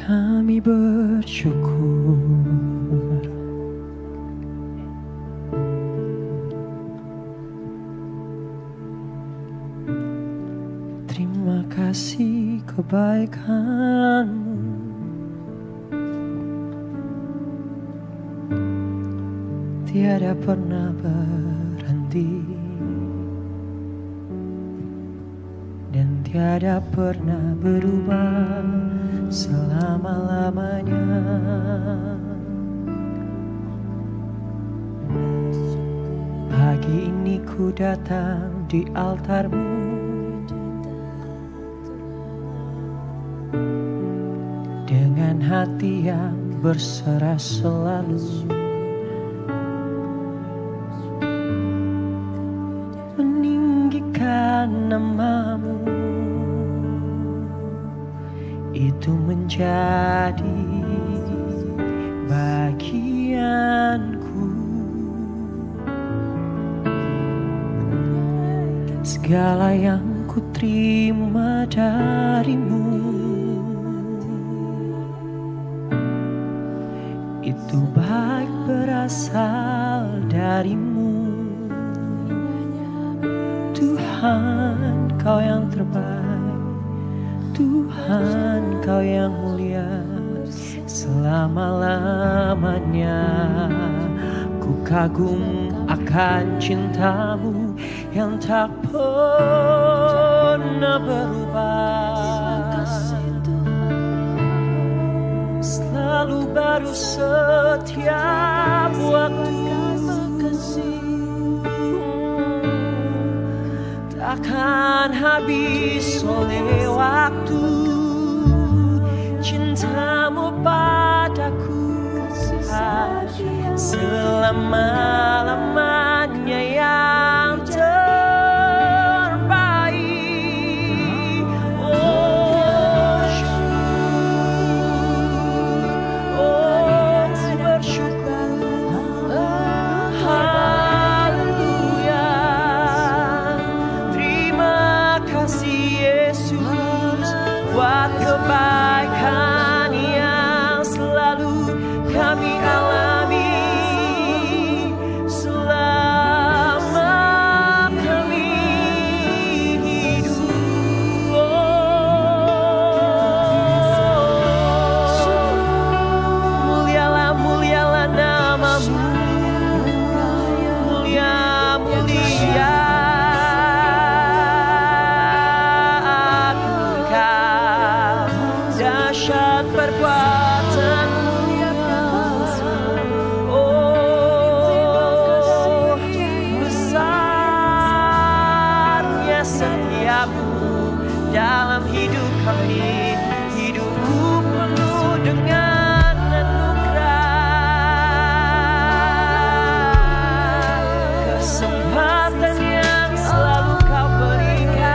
Kami bersyukur. Terima kasih kebaikan-Mu. Tiada pernah berhenti dan tiada pernah berubah selama-lamanya. Pagi ini ku datang di altar-Mu dengan hati yang berserah selalu, meninggikan nama-Mu. Itu menjadi bagianku. Segala yang ku terima dari-Mu itu baik berasal dari-Mu. Tuhan, Kau yang terbaik, Tuhan, Kau yang mulia selama-lamanya. Ku kagum akan cinta-Mu yang tak pernah berubah, selalu baru setiap waktu. Takkan habis oleh waktu cinta-Mu padaku, Tuhan, selama-lamanya yang terbaik. Oh syukur, oh bersyukur, haleluya. Terima kasih Yesus buat kebaikan yang selalu kami alami selama kami hidup. Mulialah, mulialah nama-Mu, mulia, mulia. Dahsyat perbuatan-Mu, oh besarnya setiap-Mu dalam hidup kami. Hidupku penuh dengan anugerah, kesempatan yang selalu Kau berikan.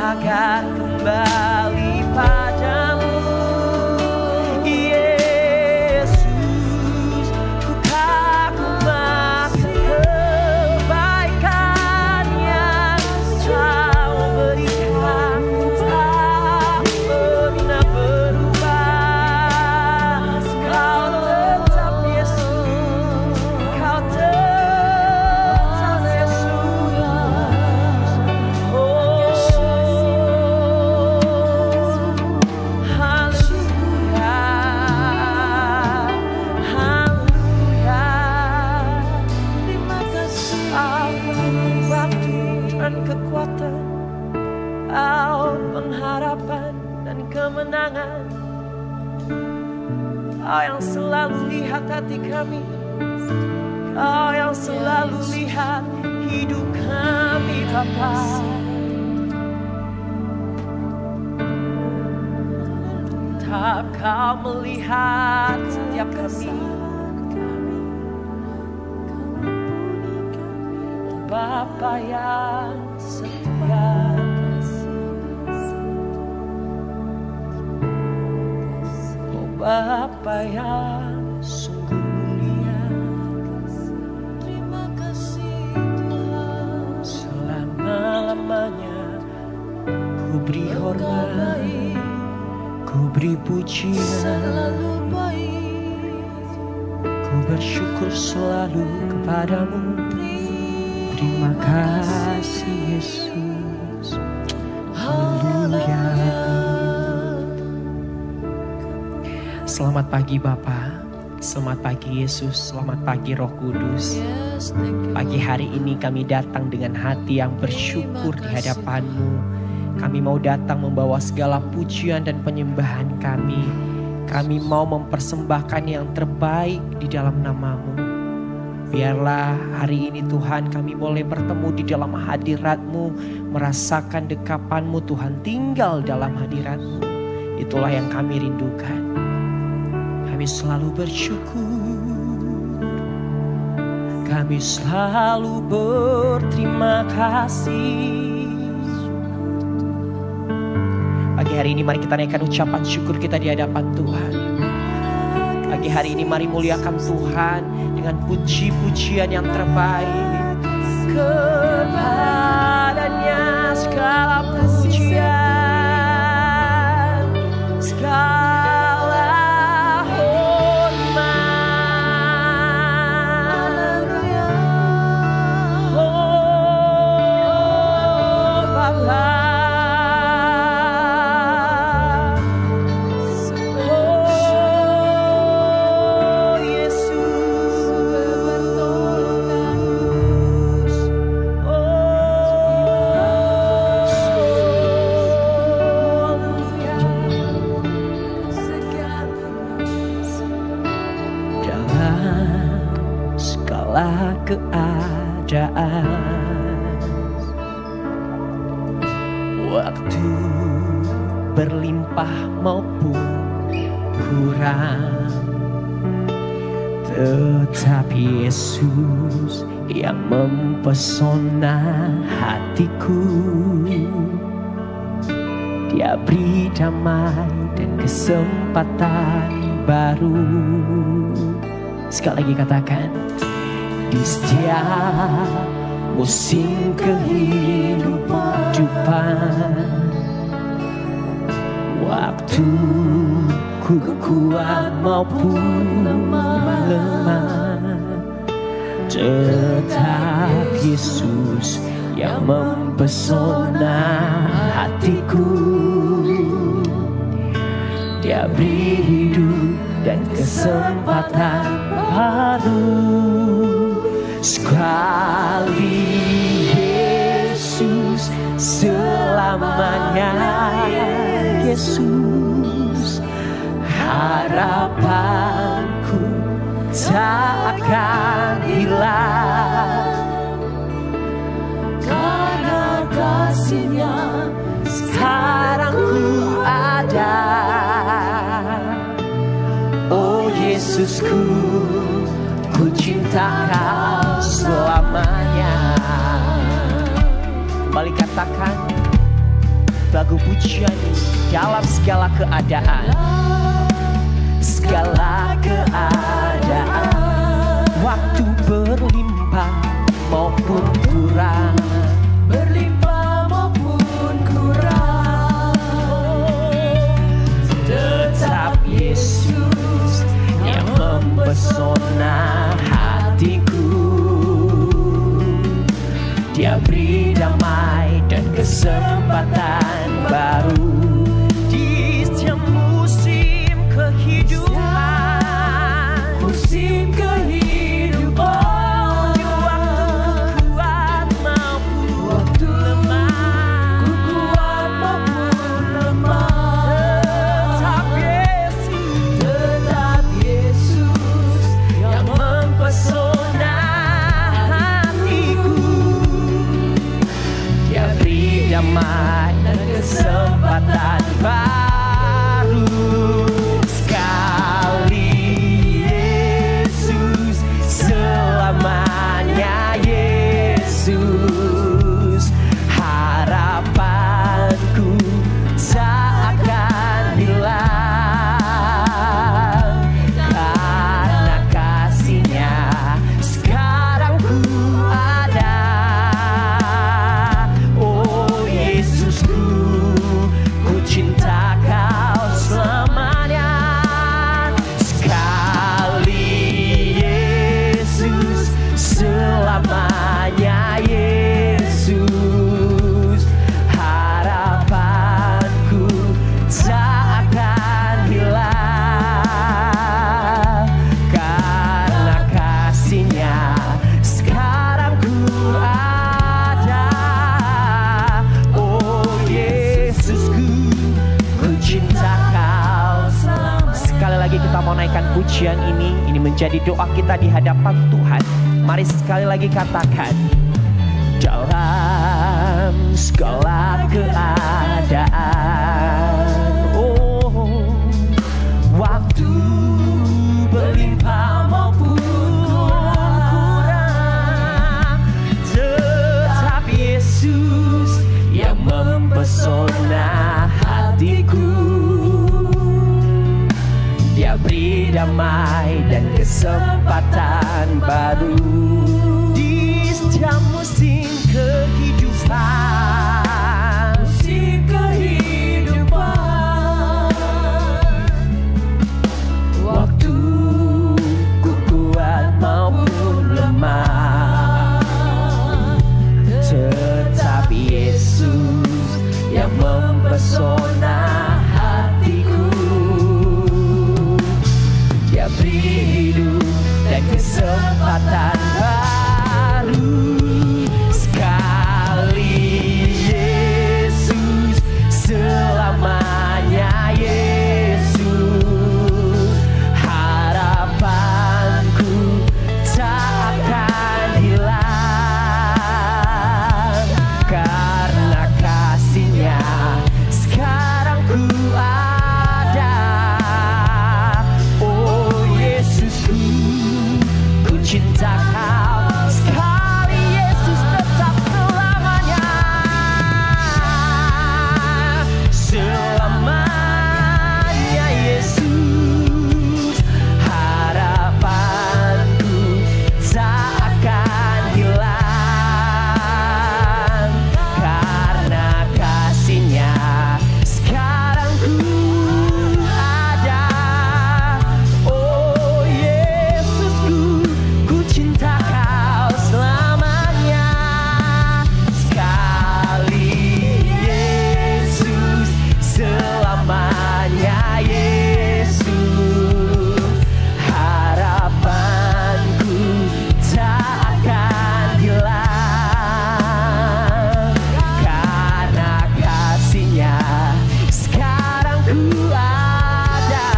Agar kembali padamu, Yesus. Ku kagum akan kebaikan yang Kau berikan, tak pernah berubah. Kau tetap Yesus, Kau tetap Yesus. Oh kekuatan, Kau pengharapan dan kemenangan. Kau yang selalu lihat hati kami, Kau yang selalu lihat hidup kami, Bapa. Tak Kau melihat setiap kami, Bapa yang setia. Oh Bapa yang sungguh mulia. beri hormat, ku beri pujian, ku bersyukur selalu kepadamu. Terima kasih Yesus. Haleluya. Selamat pagi Bapa, selamat pagi Yesus, selamat pagi Roh Kudus. Pagi hari ini kami datang dengan hati yang bersyukur di hadapan-Mu. Kami mau datang membawa segala pujian dan penyembahan kami. Kami mau mempersembahkan yang terbaik di dalam nama-Mu. Biarlah hari ini Tuhan kami boleh bertemu di dalam hadirat-Mu, merasakan dekapan-Mu Tuhan, tinggal dalam hadirat-Mu. Itulah yang kami rindukan. Kami selalu bersyukur, kami selalu berterima kasih. Pagi hari ini mari kita naikkan ucapan syukur kita di hadapan Tuhan. Pagi hari ini mari muliakan Tuhan dengan puji-pujian yang terbaik. Kepadanya segala pujian, segala keadaan, waktu berlimpah maupun kurang, tetap Yesus yang mempesona hatiku. Dia beri damai dan kesempatan baru. Sekali lagi katakan, di setiap musim kehidupan, waktu ku kuat maupun lemah, tetap Yesus yang mempesona hatiku. Dia beri hidup dan kesempatan baru. Sekali Yesus, selamanya Yesus, harapanku tak akan hilang, karena kasih-Nya sekarang ku ada. Oh Yesusku, ku cinta Kau selamanya. Kembali katakan lagu pujian dalam segala keadaan, segala keadaan, waktu berlimpah maupun kurang, berlimpah maupun kurang, tetap Yesus yang mempesona hatiku. Dia beri damai dan kesempatan baru di setiap musim kita mau naikkan pujian ini menjadi doa kita di hadapan Tuhan. Mari sekali lagi katakan, dalam segala keadaan, oh, waktu berlimpah maupun kurang, tetap Yesus yang mempesona hatiku. Dia beri damai dan kesempatan baru di setiap musim kehidupan. Musim kehidupan, waktu ku kuat maupun lemah, tetap Yesus yang mempesona hatiku. Dia beri hidup dan kesempatan baru. Sekali Yesus, selamanya Yesus. Harapanku tak akan hilang, karena kasih-Nya sekarang ku ada. Oh Yesusku, ku cinta Kau. Sekali Yesus tetap selamanya. Selamanya Yesus. Harapanku tak akan hilang, karena kasih-Nya sekarang ku ada. Oh Yesusku, ku cinta Kau selamanya. Sekali Yesus, selamanya Yesus. Harapanku tak akan hilang, karena kasih-Nya sekarang ku ada.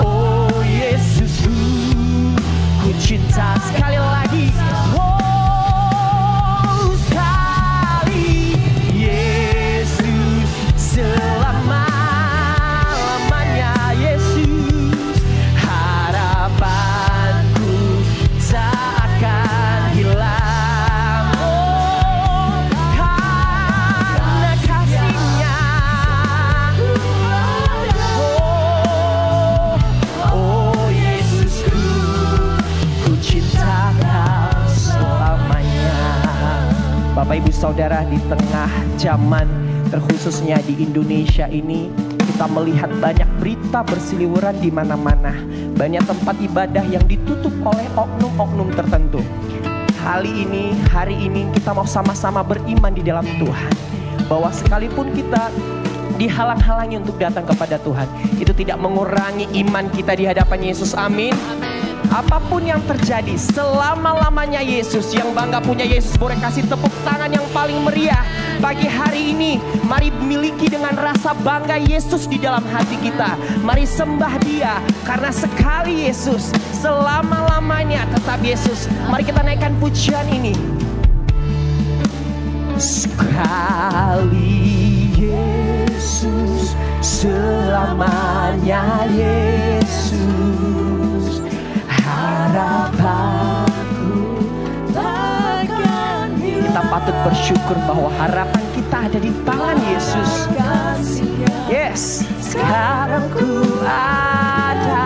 Oh Yesusku, ku cinta. Sekali lagi, oh sekali Yesus, selama-lamanya Yesus. Harapanku tak akan hilang, oh karena kasih-Nya. Oh Yesusku, ku cinta Kau selamanya. Bapak Ibu Saudara, di tengah zaman terkhususnya di Indonesia ini, kita melihat banyak berita berseliweran di mana-mana. Banyak tempat ibadah yang ditutup oleh oknum-oknum tertentu. Hari ini kita mau sama-sama beriman di dalam Tuhan, bahwa sekalipun kita dihalang-halangi untuk datang kepada Tuhan, itu tidak mengurangi iman kita di hadapan Yesus. Amin. Apapun yang terjadi, selama-lamanya Yesus. Yang bangga punya Yesus, boleh kasih tepuk tangan yang paling meriah pagi hari ini. Mari miliki dengan rasa bangga Yesus di dalam hati kita. Mari sembah Dia, karena sekali Yesus, selama-lamanya tetap Yesus. Mari kita naikkan pujian ini. Sekali Yesus, selamanya Yesus. Harapanku takkan hilang. Kita patut bersyukur bahwa harapan kita ada di tangan Yesus. Yes, sekarang ku ada.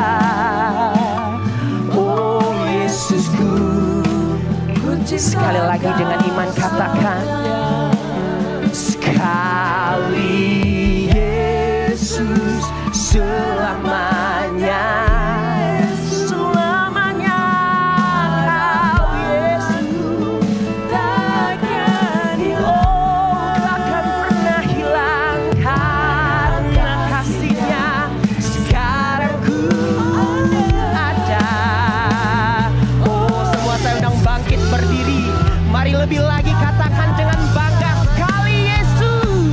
Oh Yesusku, sekali lagi dengan iman katakan, sekali Yesus, selamanya. Lebih lagi katakan dengan bangga, sekali Yesus.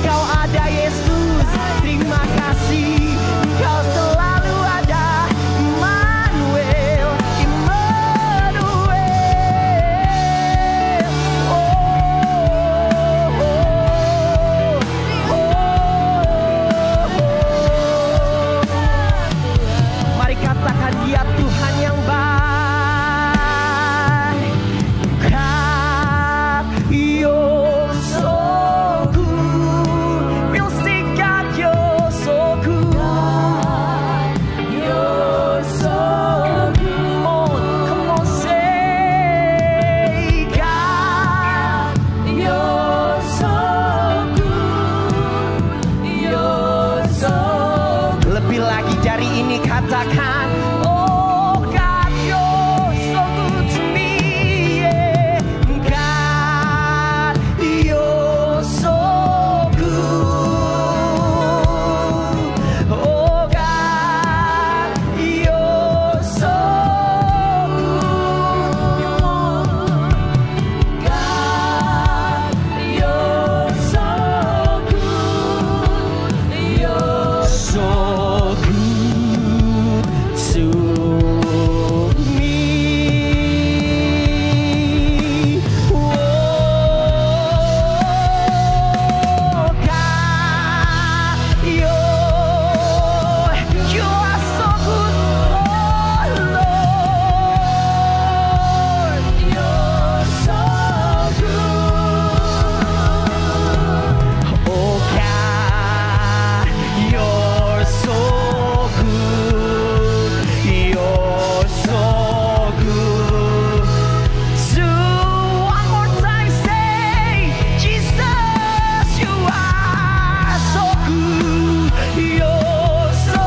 Engkau ada Yesus. Terima kasih Engkau selalu ada. Immanuel, Immanuel. Mari katakan Dia Tuhan yang baik. God, you're so good. We'll sing God, you're so good. You're so good. Come on, say God, you're so good. You're so good. Lebih lagi dari ini katakan, oh God, you're so good to me. Yeah. God, you're so good. Oh God, you're so good. God, you're so good. You're so good to me. Oh God, you are so good, oh Lord, you're so good. Oh God, you're so good. You're so good. So one more time say, Jesus, you are so good. You're so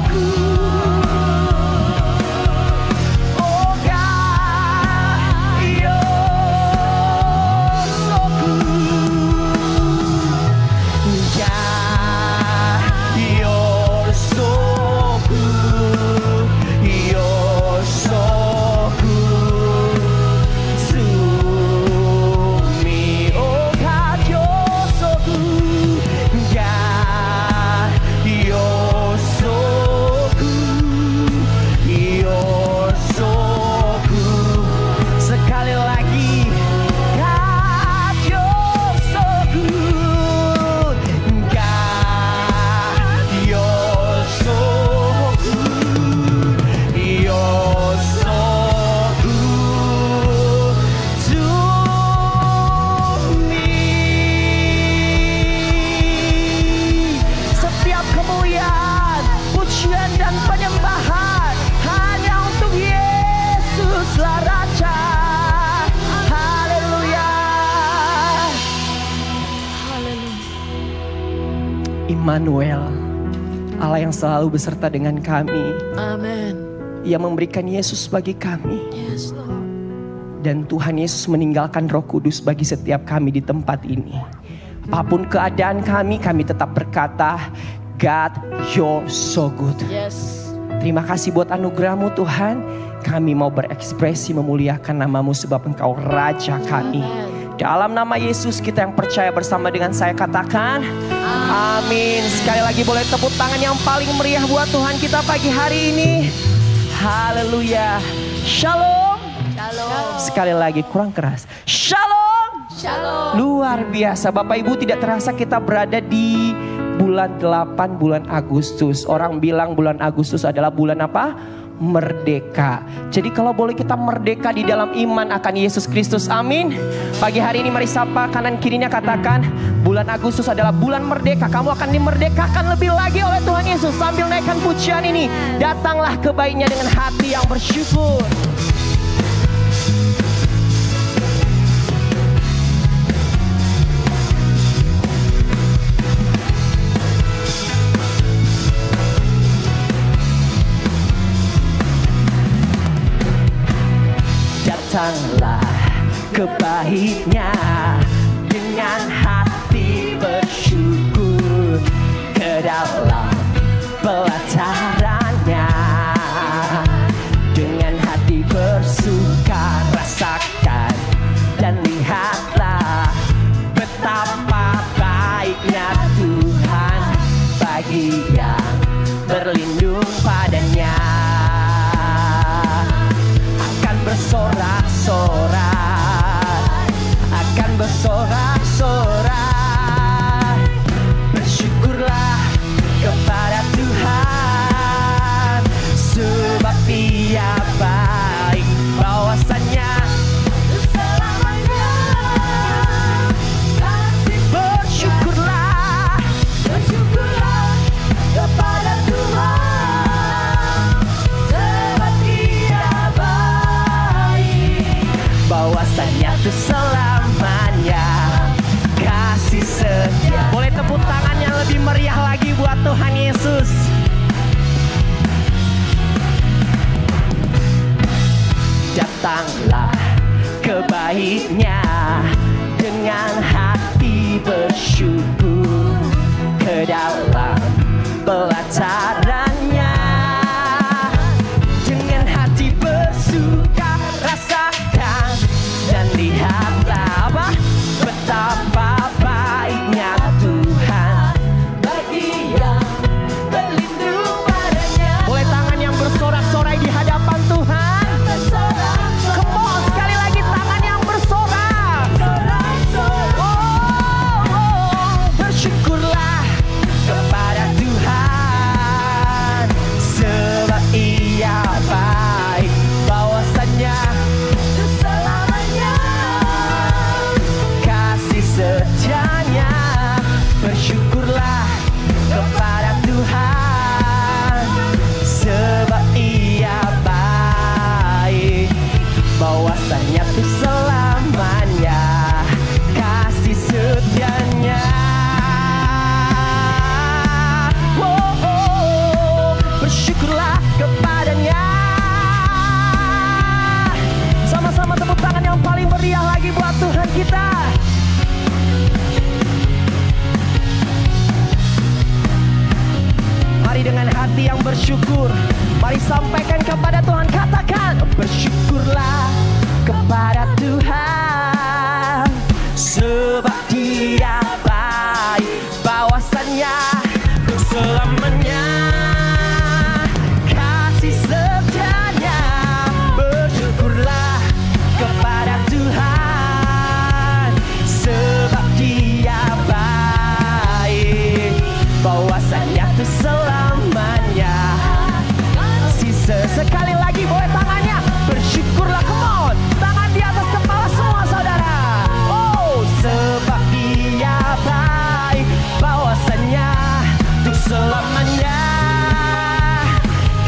good. Oh God, you're so good. God, you're so good. You're so good to me. Oh God, you're so good. God, you're so good. You're so good. Sekali lagi, God, you're so good. God, you're so good. You're so good to me. Setiap kemuliaan, pujian dan penyembahan hanya untuk Yesuslah Raja. Haleluya. Immanuel, Allah yang selalu beserta dengan kami. Amen. Ia memberikan Yesus bagi kami. Yes, Lord. Dan Tuhan Yesus meninggalkan Roh Kudus bagi setiap kami di tempat ini. Apapun keadaan kami tetap berkata, God, you're so good. Yes. Terima kasih buat anugerah-Mu Tuhan. Kami mau berekspresi memuliakan nama-Mu sebab Engkau Raja kami. Amen. Dalam nama Yesus kita yang percaya bersama dengan saya katakan, amin. Sekali lagi boleh tepuk tangan yang paling meriah buat Tuhan kita pagi hari ini. Haleluya. Shalom. Shalom. Sekali lagi kurang keras. Shalom. Shalom. Luar biasa Bapak Ibu, tidak terasa kita berada di bulan 8 bulan Agustus. Orang bilang bulan Agustus adalah bulan apa? Merdeka. Jadi kalau boleh kita merdeka di dalam iman akan Yesus Kristus. Amin. Pagi hari ini mari sapa kanan kirinya, katakan bulan Agustus adalah bulan merdeka. Kamu akan dimerdekakan lebih lagi oleh Tuhan Yesus. Sambil naikkan pujian ini, datanglah ke baiknya dengan hati yang bersyukur. Datanglah ke baitnya dengan hati bersyukur, ke dalam pelatarannya dengan hati bersuka. Rasakan dan lihatlah betapa baiknya yang berlindung padanya akan bersorak-sorak, akan bersorak-sorak. Bersyukurlah kepada Tuhan, sebab Dia baik, bahwasanya selamanya. Bersyukurlah, bersyukurlah kepada Tuhan, sebab Dia baik, bahwasanya itu selamanya kasih setia. Boleh tepuk tangan yang lebih meriah lagi buat Tuhan Yesus. Datanglah ke baitnya dengan hati bersyukur, ke dalam pelatarannya dengan hati bersuka, rasakan dan lihatlah apa betapa baiknya Tuhan bagi yang berlindung padanya. Boleh tangan yang bersorak-sorai di hadapan Tuhan. Come on, sekali lagi tangan yang bersorak. Bersyukurlah kepada Tuhan, sebab Ia baik, bahwasanya selamanya kasih setianya. Bersyukurlah kepada Tuhan, sebab Ia baik, bahwasanya itu selamanya kasih setianya. Bersyukurlah kepadanya. Sama-sama tepuk tangan yang paling meriah lagi buat Tuhan kita. Mari dengan hati yang bersyukur, mari sampaikan kepada Tuhan, katakan bersyukurlah kepada Tuhan, sebab Dia baik, bahwasanya untuk selamanya kasih setianya. Bersyukurlah kepada Tuhan, sebab Dia baik, bahwasanya itu selamanya kasih. Sekali lagi boleh tangannya, bersyukurlah, come on, tangan di atas kepala semua saudara. Oh, sebab Dia baik, bahwasanya untuk selamanya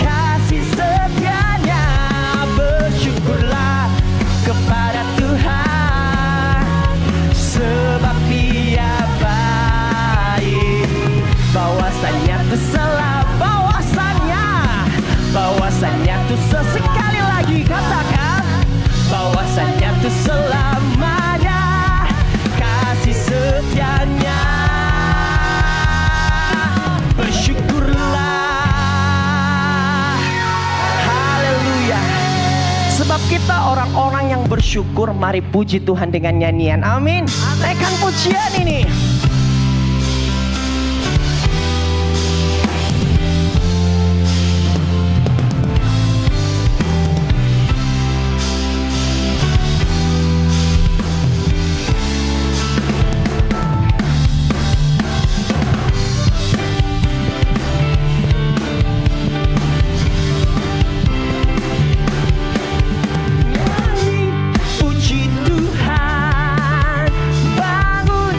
kasih setianya. Bersyukurlah kepada Tuhan, sebab Dia baik, bahwasanya itu bahwasanya itu sesekali lagi katakan, bahwasanya itu selamanya kasih setianya. Bersyukurlah, haleluya. Sebab kita orang-orang yang bersyukur, mari puji Tuhan dengan nyanyian. Amin. Naikkan pujian ini. Puji Tuhan, bangun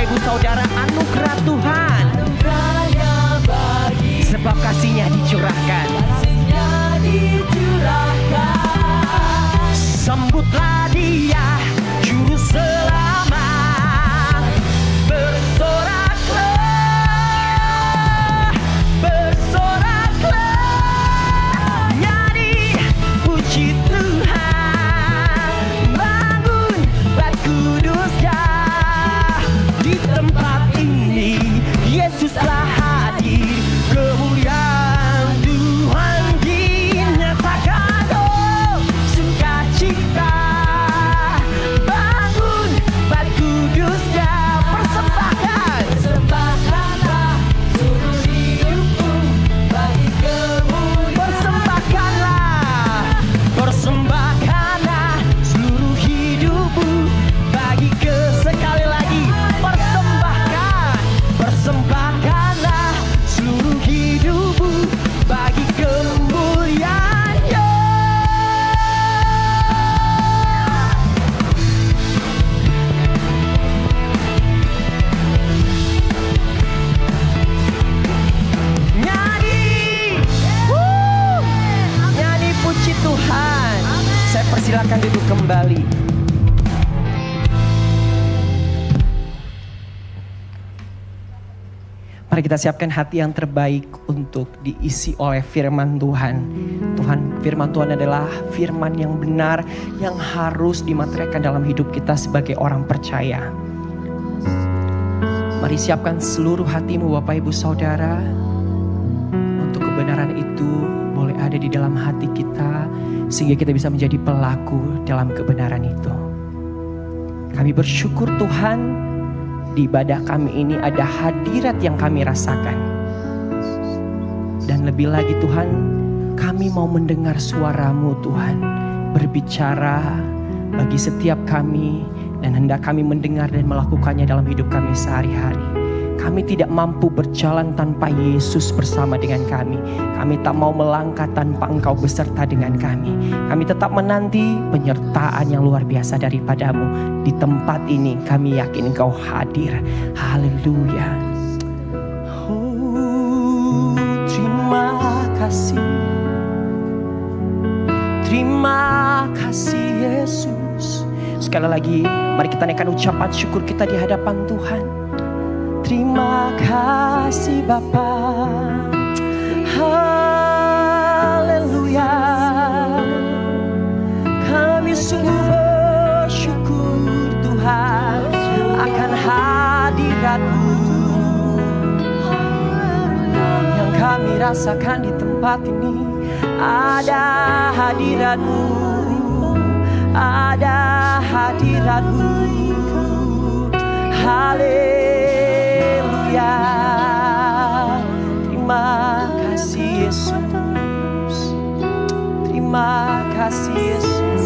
Bapak Ibu Saudara, anugerah Tuhan, sebab kasih-Nya dicurahkan. Sambutlah Dia, Juru Selamat. Bersoraklah, bersoraklah, nyanyi puji Tuhan. Bangun Bait Kudus-Nya. Di tempat ini Yesus telah hadir, kemuliaan Tuhan dinyatakan. Oh, sukacita, bangun Bait Kudus-Nya. Persembahkan, persembahkanlah seluruh hidupmu bagi kemuliaan. Persembahkanlah, persembahkanlah seluruh hidupmu bagi sekali lagi. Persembahkan, persembahkanlah seluruh hidupmu bagi kemuliaan-Nya. Nyanyi, nyanyi puji Tuhan. Saya persilakan duduk kembali. Mari kita siapkan hati yang terbaik untuk diisi oleh firman Tuhan. Firman Tuhan adalah firman yang benar, yang harus dimaterialkan dalam hidup kita sebagai orang percaya. Mari siapkan seluruh hatimu Bapak Ibu Saudara, untuk kebenaran itu boleh ada di dalam hati kita, sehingga kita bisa menjadi pelaku dalam kebenaran itu. Kami bersyukur Tuhan, di ibadah kami ini ada hadirat yang kami rasakan. Dan lebih lagi Tuhan, kami mau mendengar suara-Mu Tuhan, berbicara bagi setiap kami, dan hendak kami mendengar dan melakukannya dalam hidup kami sehari-hari. Kami tidak mampu berjalan tanpa Yesus bersama dengan kami. Kami tak mau melangkah tanpa Engkau beserta dengan kami. Kami tetap menanti penyertaan yang luar biasa daripada-Mu. Di tempat ini kami yakin Engkau hadir. Haleluya. Oh, terima kasih. Terima kasih Yesus. Sekali lagi mari kita naikkan ucapan syukur kita di hadapan Tuhan. Terima kasih Bapa. Haleluya. Kami sungguh bersyukur Tuhan akan hadirat-Mu yang kami rasakan di tempat ini. Ada hadirat-Mu, ada hadirat-Mu. Haleluya. Terima kasih Yesus. Terima kasih Yesus.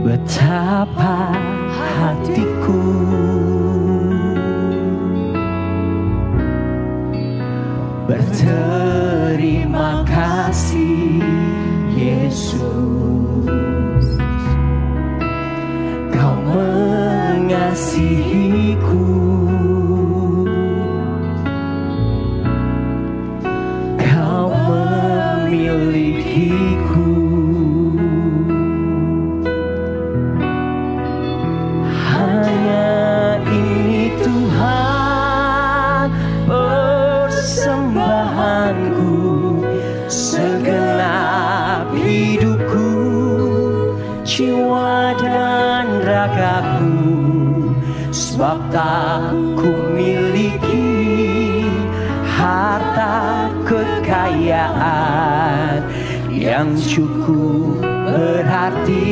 Betapa hatiku berterima kasih Yesus, Kau mengasihiku, Kau memilikiku. Hanya ini Tuhan persembahanku, segenap hidupku, jiwa dan ragaku. Sebab tak ku miliki harta kekayaan yang cukup berarti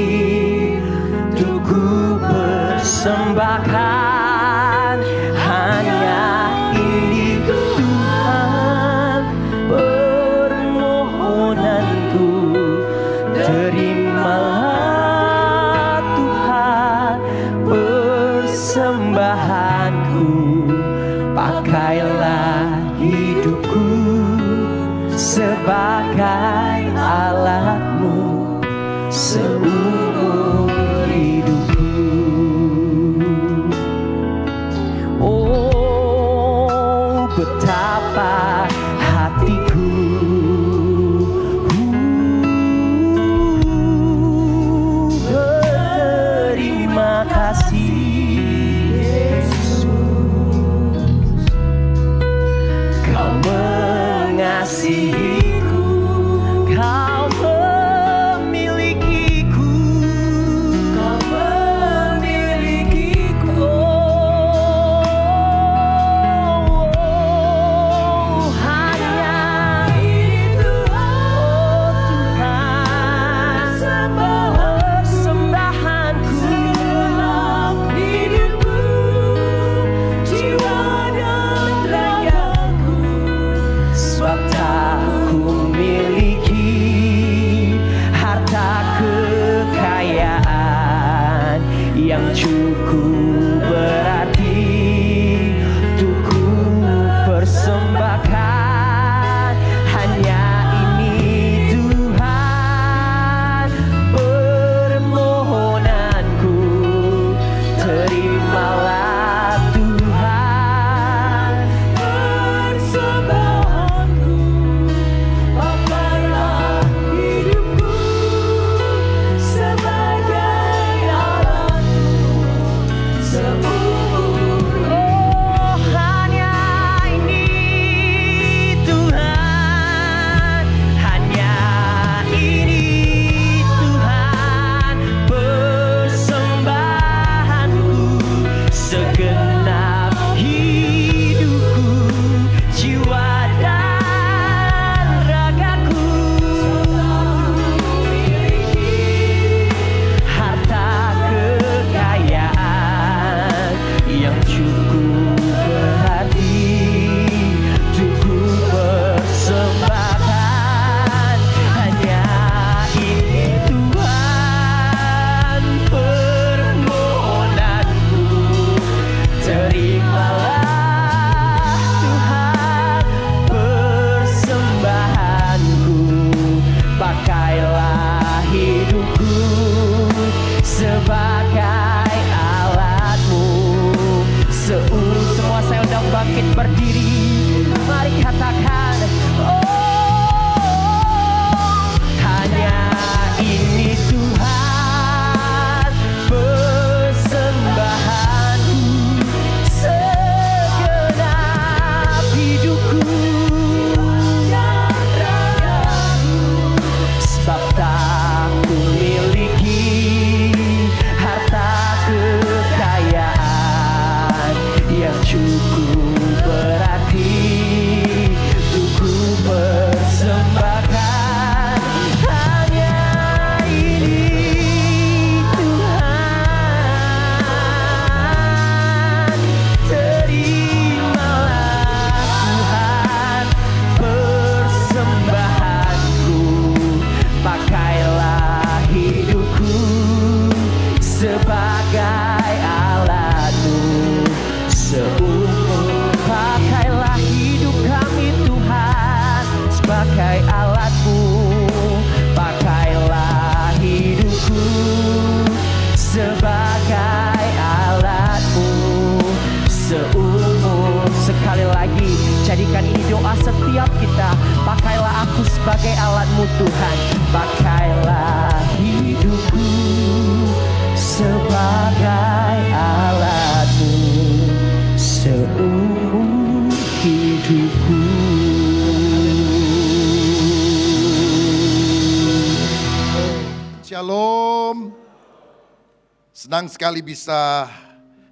untuk ku persembahkan. Hanya ini Tuhan permohonanku. Terimalah Tuhan persembahanku. Pakailah sebagai alatmu seumur hidupku. Oh, betapa hatiku berterima kasih Yesus, Kau mengasihiku, Kau memilikiku, Kau memilikiku. Oh, hanya itu, oh Tuhan, persembahanku, segenap hidupku, jiwa dan ragaku. Sebab tak ku miliki harta kekayaan yang cukup berarti untuk ku persembahkan. Hanya ini Tuhan permohonanku, terimalah Tuhan persembahanku, pakailah hidupku sebagai alatmu seumur. Oh, hanya ini Tuhan, hanya ini Tuhan persembahanku, segenap hidupku, jiwa dan ragaku. Harta kekayaan yang cukup berarti untuk ku persembahkan. Hanya ini Tuhan permohonanku, terimalah Tuhan persembahanku, pakailah hidupku sebagai alatmu seumur. Semua saya undang bangkit berdiri, mari katakan, oh, hanya ini Tuhan persembahanku, segenap hidupku dan ragaku. Sebab tak ku miliki harta kekayaan yang cukup berarti untuk ku persembahkan. Hanya ini Tuhan, terimalah Tuhan persembahanku, pakailah hidupku sebagai alatmu seumur. Pakailah hidup kami Tuhan sebagai alatmu, pakailah hidupku sebagai alatmu seumur. Sekali lagi, jadikan ini doa setiap kita. Pakailah aku sebagai alatmu Tuhan, pakailah hidupku sebagai alatmu seumur hidupku. Shalom. Senang sekali bisa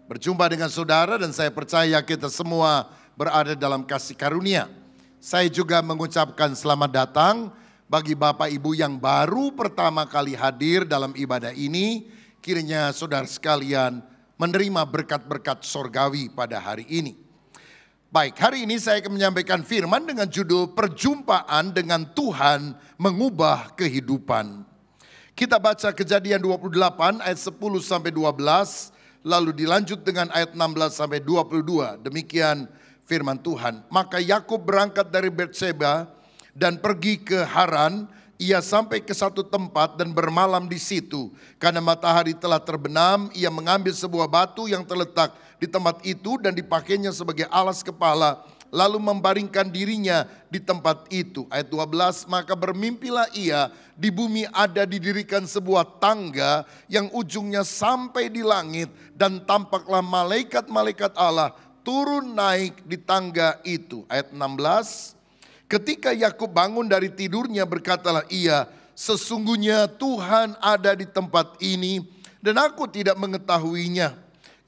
berjumpa dengan saudara dan saya percaya kita semua berada dalam kasih karunia. Saya juga mengucapkan selamat datang bagi Bapak Ibu yang baru pertama kali hadir dalam ibadah ini. Kiranya saudara sekalian menerima berkat-berkat sorgawi pada hari ini. Baik, hari ini saya akan menyampaikan firman dengan judul Perjumpaan dengan Tuhan Mengubah Kehidupan. Kita baca Kejadian 28 ayat 10 sampai 12, lalu dilanjut dengan ayat 16 sampai 22. Demikian firman Tuhan. Maka Yakub berangkat dari Berseba Dan pergi ke Haran, ia sampai ke satu tempat dan bermalam di situ. Karena matahari telah terbenam, ia mengambil sebuah batu yang terletak di tempat itu dan dipakainya sebagai alas kepala, lalu membaringkan dirinya di tempat itu. Ayat 12, maka bermimpilah ia, di bumi ada didirikan sebuah tangga yang ujungnya sampai di langit, dan tampaklah malaikat-malaikat Allah turun naik di tangga itu. Ayat 16, ketika Yakub bangun dari tidurnya, berkatalah ia, sesungguhnya Tuhan ada di tempat ini dan aku tidak mengetahuinya.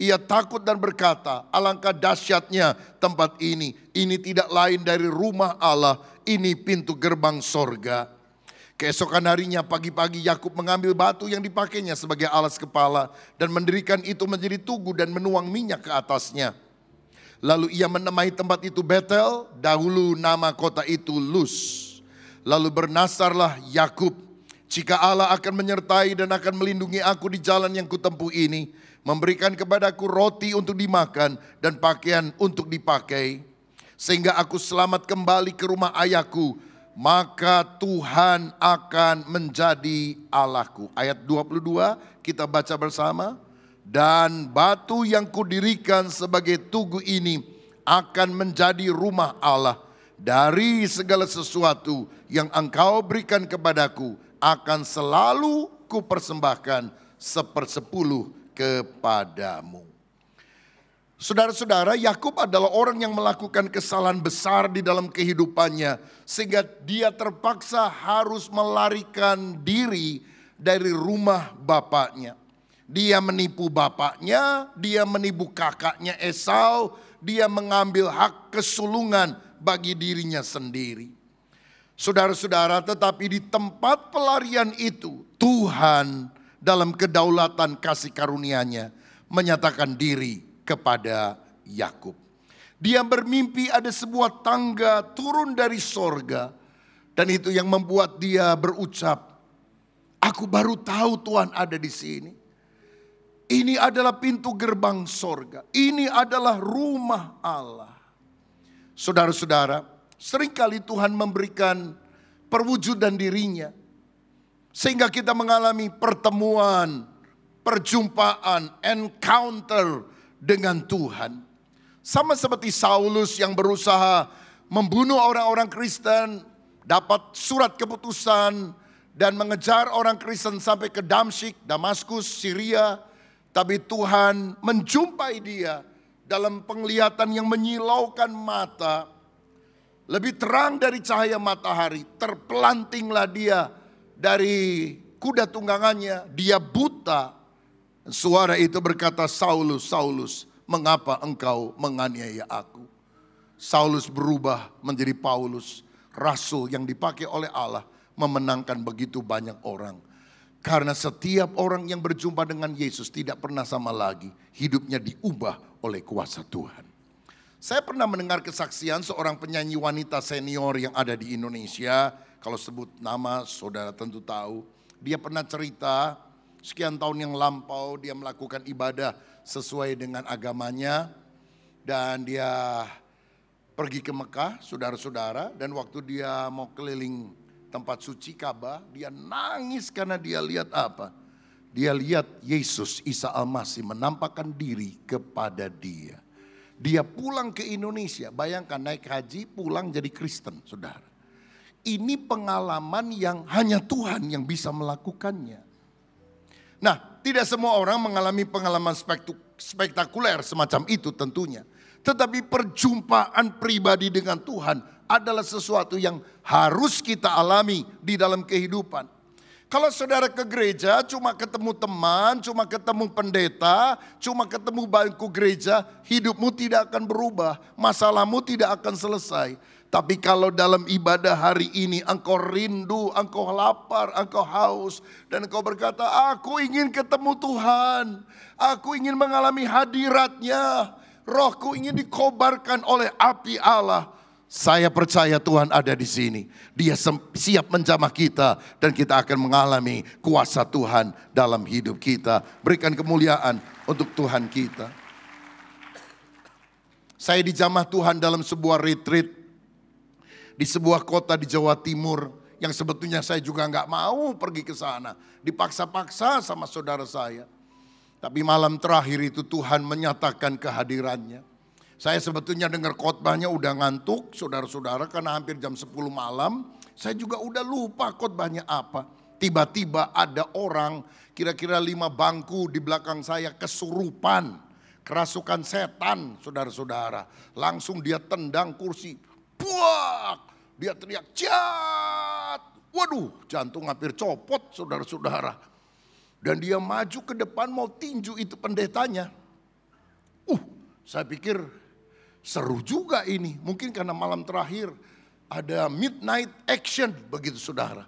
Ia takut dan berkata, alangkah dahsyatnya tempat ini. Ini tidak lain dari rumah Allah, ini pintu gerbang sorga. Keesokan harinya pagi-pagi Yakub mengambil batu yang dipakainya sebagai alas kepala dan mendirikan itu menjadi tugu dan menuang minyak ke atasnya. Lalu ia menamai tempat itu Betel, dahulu nama kota itu Luz. Lalu bernasarlah Yakub, jika Allah akan menyertai dan akan melindungi aku di jalan yang kutempuh ini, memberikan kepadaku roti untuk dimakan dan pakaian untuk dipakai, sehingga aku selamat kembali ke rumah ayahku, maka Tuhan akan menjadi Allahku. Ayat 22 kita baca bersama. Dan batu yang kudirikan sebagai tugu ini akan menjadi rumah Allah. Dari segala sesuatu yang engkau berikan kepadaku akan selalu kupersembahkan 1/10 kepadamu. Saudara-saudara, Yakub adalah orang yang melakukan kesalahan besar di dalam kehidupannya, sehingga dia terpaksa harus melarikan diri dari rumah bapaknya. Dia menipu bapaknya, dia menipu kakaknya Esau, dia mengambil hak kesulungan bagi dirinya sendiri. Saudara-saudara, tetapi di tempat pelarian itu, Tuhan dalam kedaulatan kasih karunia-Nya menyatakan diri kepada Yakub. Dia bermimpi ada sebuah tangga turun dari sorga, dan itu yang membuat dia berucap, aku baru tahu Tuhan ada di sini. Ini adalah pintu gerbang sorga. Ini adalah rumah Allah. Saudara-saudara, seringkali Tuhan memberikan perwujudan dirinya, sehingga kita mengalami pertemuan, perjumpaan, encounter dengan Tuhan. Sama seperti Saulus yang berusaha membunuh orang-orang Kristen, dapat surat keputusan dan mengejar orang Kristen sampai ke Damsyik, Damaskus, Syria. Tapi Tuhan menjumpai dia dalam penglihatan yang menyilaukan mata. Lebih terang dari cahaya matahari. Terpelantinglah dia dari kuda tunggangannya. Dia buta. Suara itu berkata, Saulus, Saulus, mengapa engkau menganiaya aku? Saulus berubah menjadi Paulus. Rasul yang dipakai oleh Allah memenangkan begitu banyak orang. Karena setiap orang yang berjumpa dengan Yesus tidak pernah sama lagi. Hidupnya diubah oleh kuasa Tuhan. Saya pernah mendengar kesaksian seorang penyanyi wanita senior yang ada di Indonesia. Kalau sebut nama saudara tentu tahu. Dia pernah cerita sekian tahun yang lampau dia melakukan ibadah sesuai dengan agamanya. Dan dia pergi ke Mekah, saudara-saudara. Dan waktu dia mau keliling tempat suci Ka'bah, dia nangis karena dia lihat apa? Dia lihat Yesus Isa Al-Masih menampakkan diri kepada dia. Dia pulang ke Indonesia, bayangkan naik haji pulang jadi Kristen, saudara. Ini pengalaman yang hanya Tuhan yang bisa melakukannya. Nah, tidak semua orang mengalami pengalaman spektakuler semacam itu tentunya. Tetapi perjumpaan pribadi dengan Tuhan adalah sesuatu yang harus kita alami di dalam kehidupan. Kalau saudara ke gereja cuma ketemu teman, cuma ketemu pendeta, cuma ketemu bangku gereja, hidupmu tidak akan berubah, masalahmu tidak akan selesai. Tapi kalau dalam ibadah hari ini engkau rindu, engkau lapar, engkau haus, dan engkau berkata, aku ingin ketemu Tuhan, aku ingin mengalami hadirat-Nya, rohku ingin dikobarkan oleh api Allah. Saya percaya Tuhan ada di sini. Dia siap menjamah kita dan kita akan mengalami kuasa Tuhan dalam hidup kita. Berikan kemuliaan untuk Tuhan kita. Saya dijamah Tuhan dalam sebuah retreat Di sebuah kota di Jawa Timur yang sebetulnya saya juga nggak mau pergi ke sana. Dipaksa-paksa sama saudara saya. Tapi malam terakhir itu Tuhan menyatakan kehadirannya. Saya sebetulnya dengar khotbahnya udah ngantuk saudara-saudara karena hampir jam 10 malam. Saya juga udah lupa khotbahnya apa. Tiba-tiba ada orang kira-kira 5 bangku di belakang saya kesurupan. Kerasukan setan saudara-saudara. Langsung dia tendang kursi. Buak! Dia teriak jat. Waduh, jantung hampir copot saudara-saudara. Dan dia maju ke depan mau tinju itu pendetanya. Saya pikir seru juga ini. Mungkin karena malam terakhir ada midnight action begitu saudara.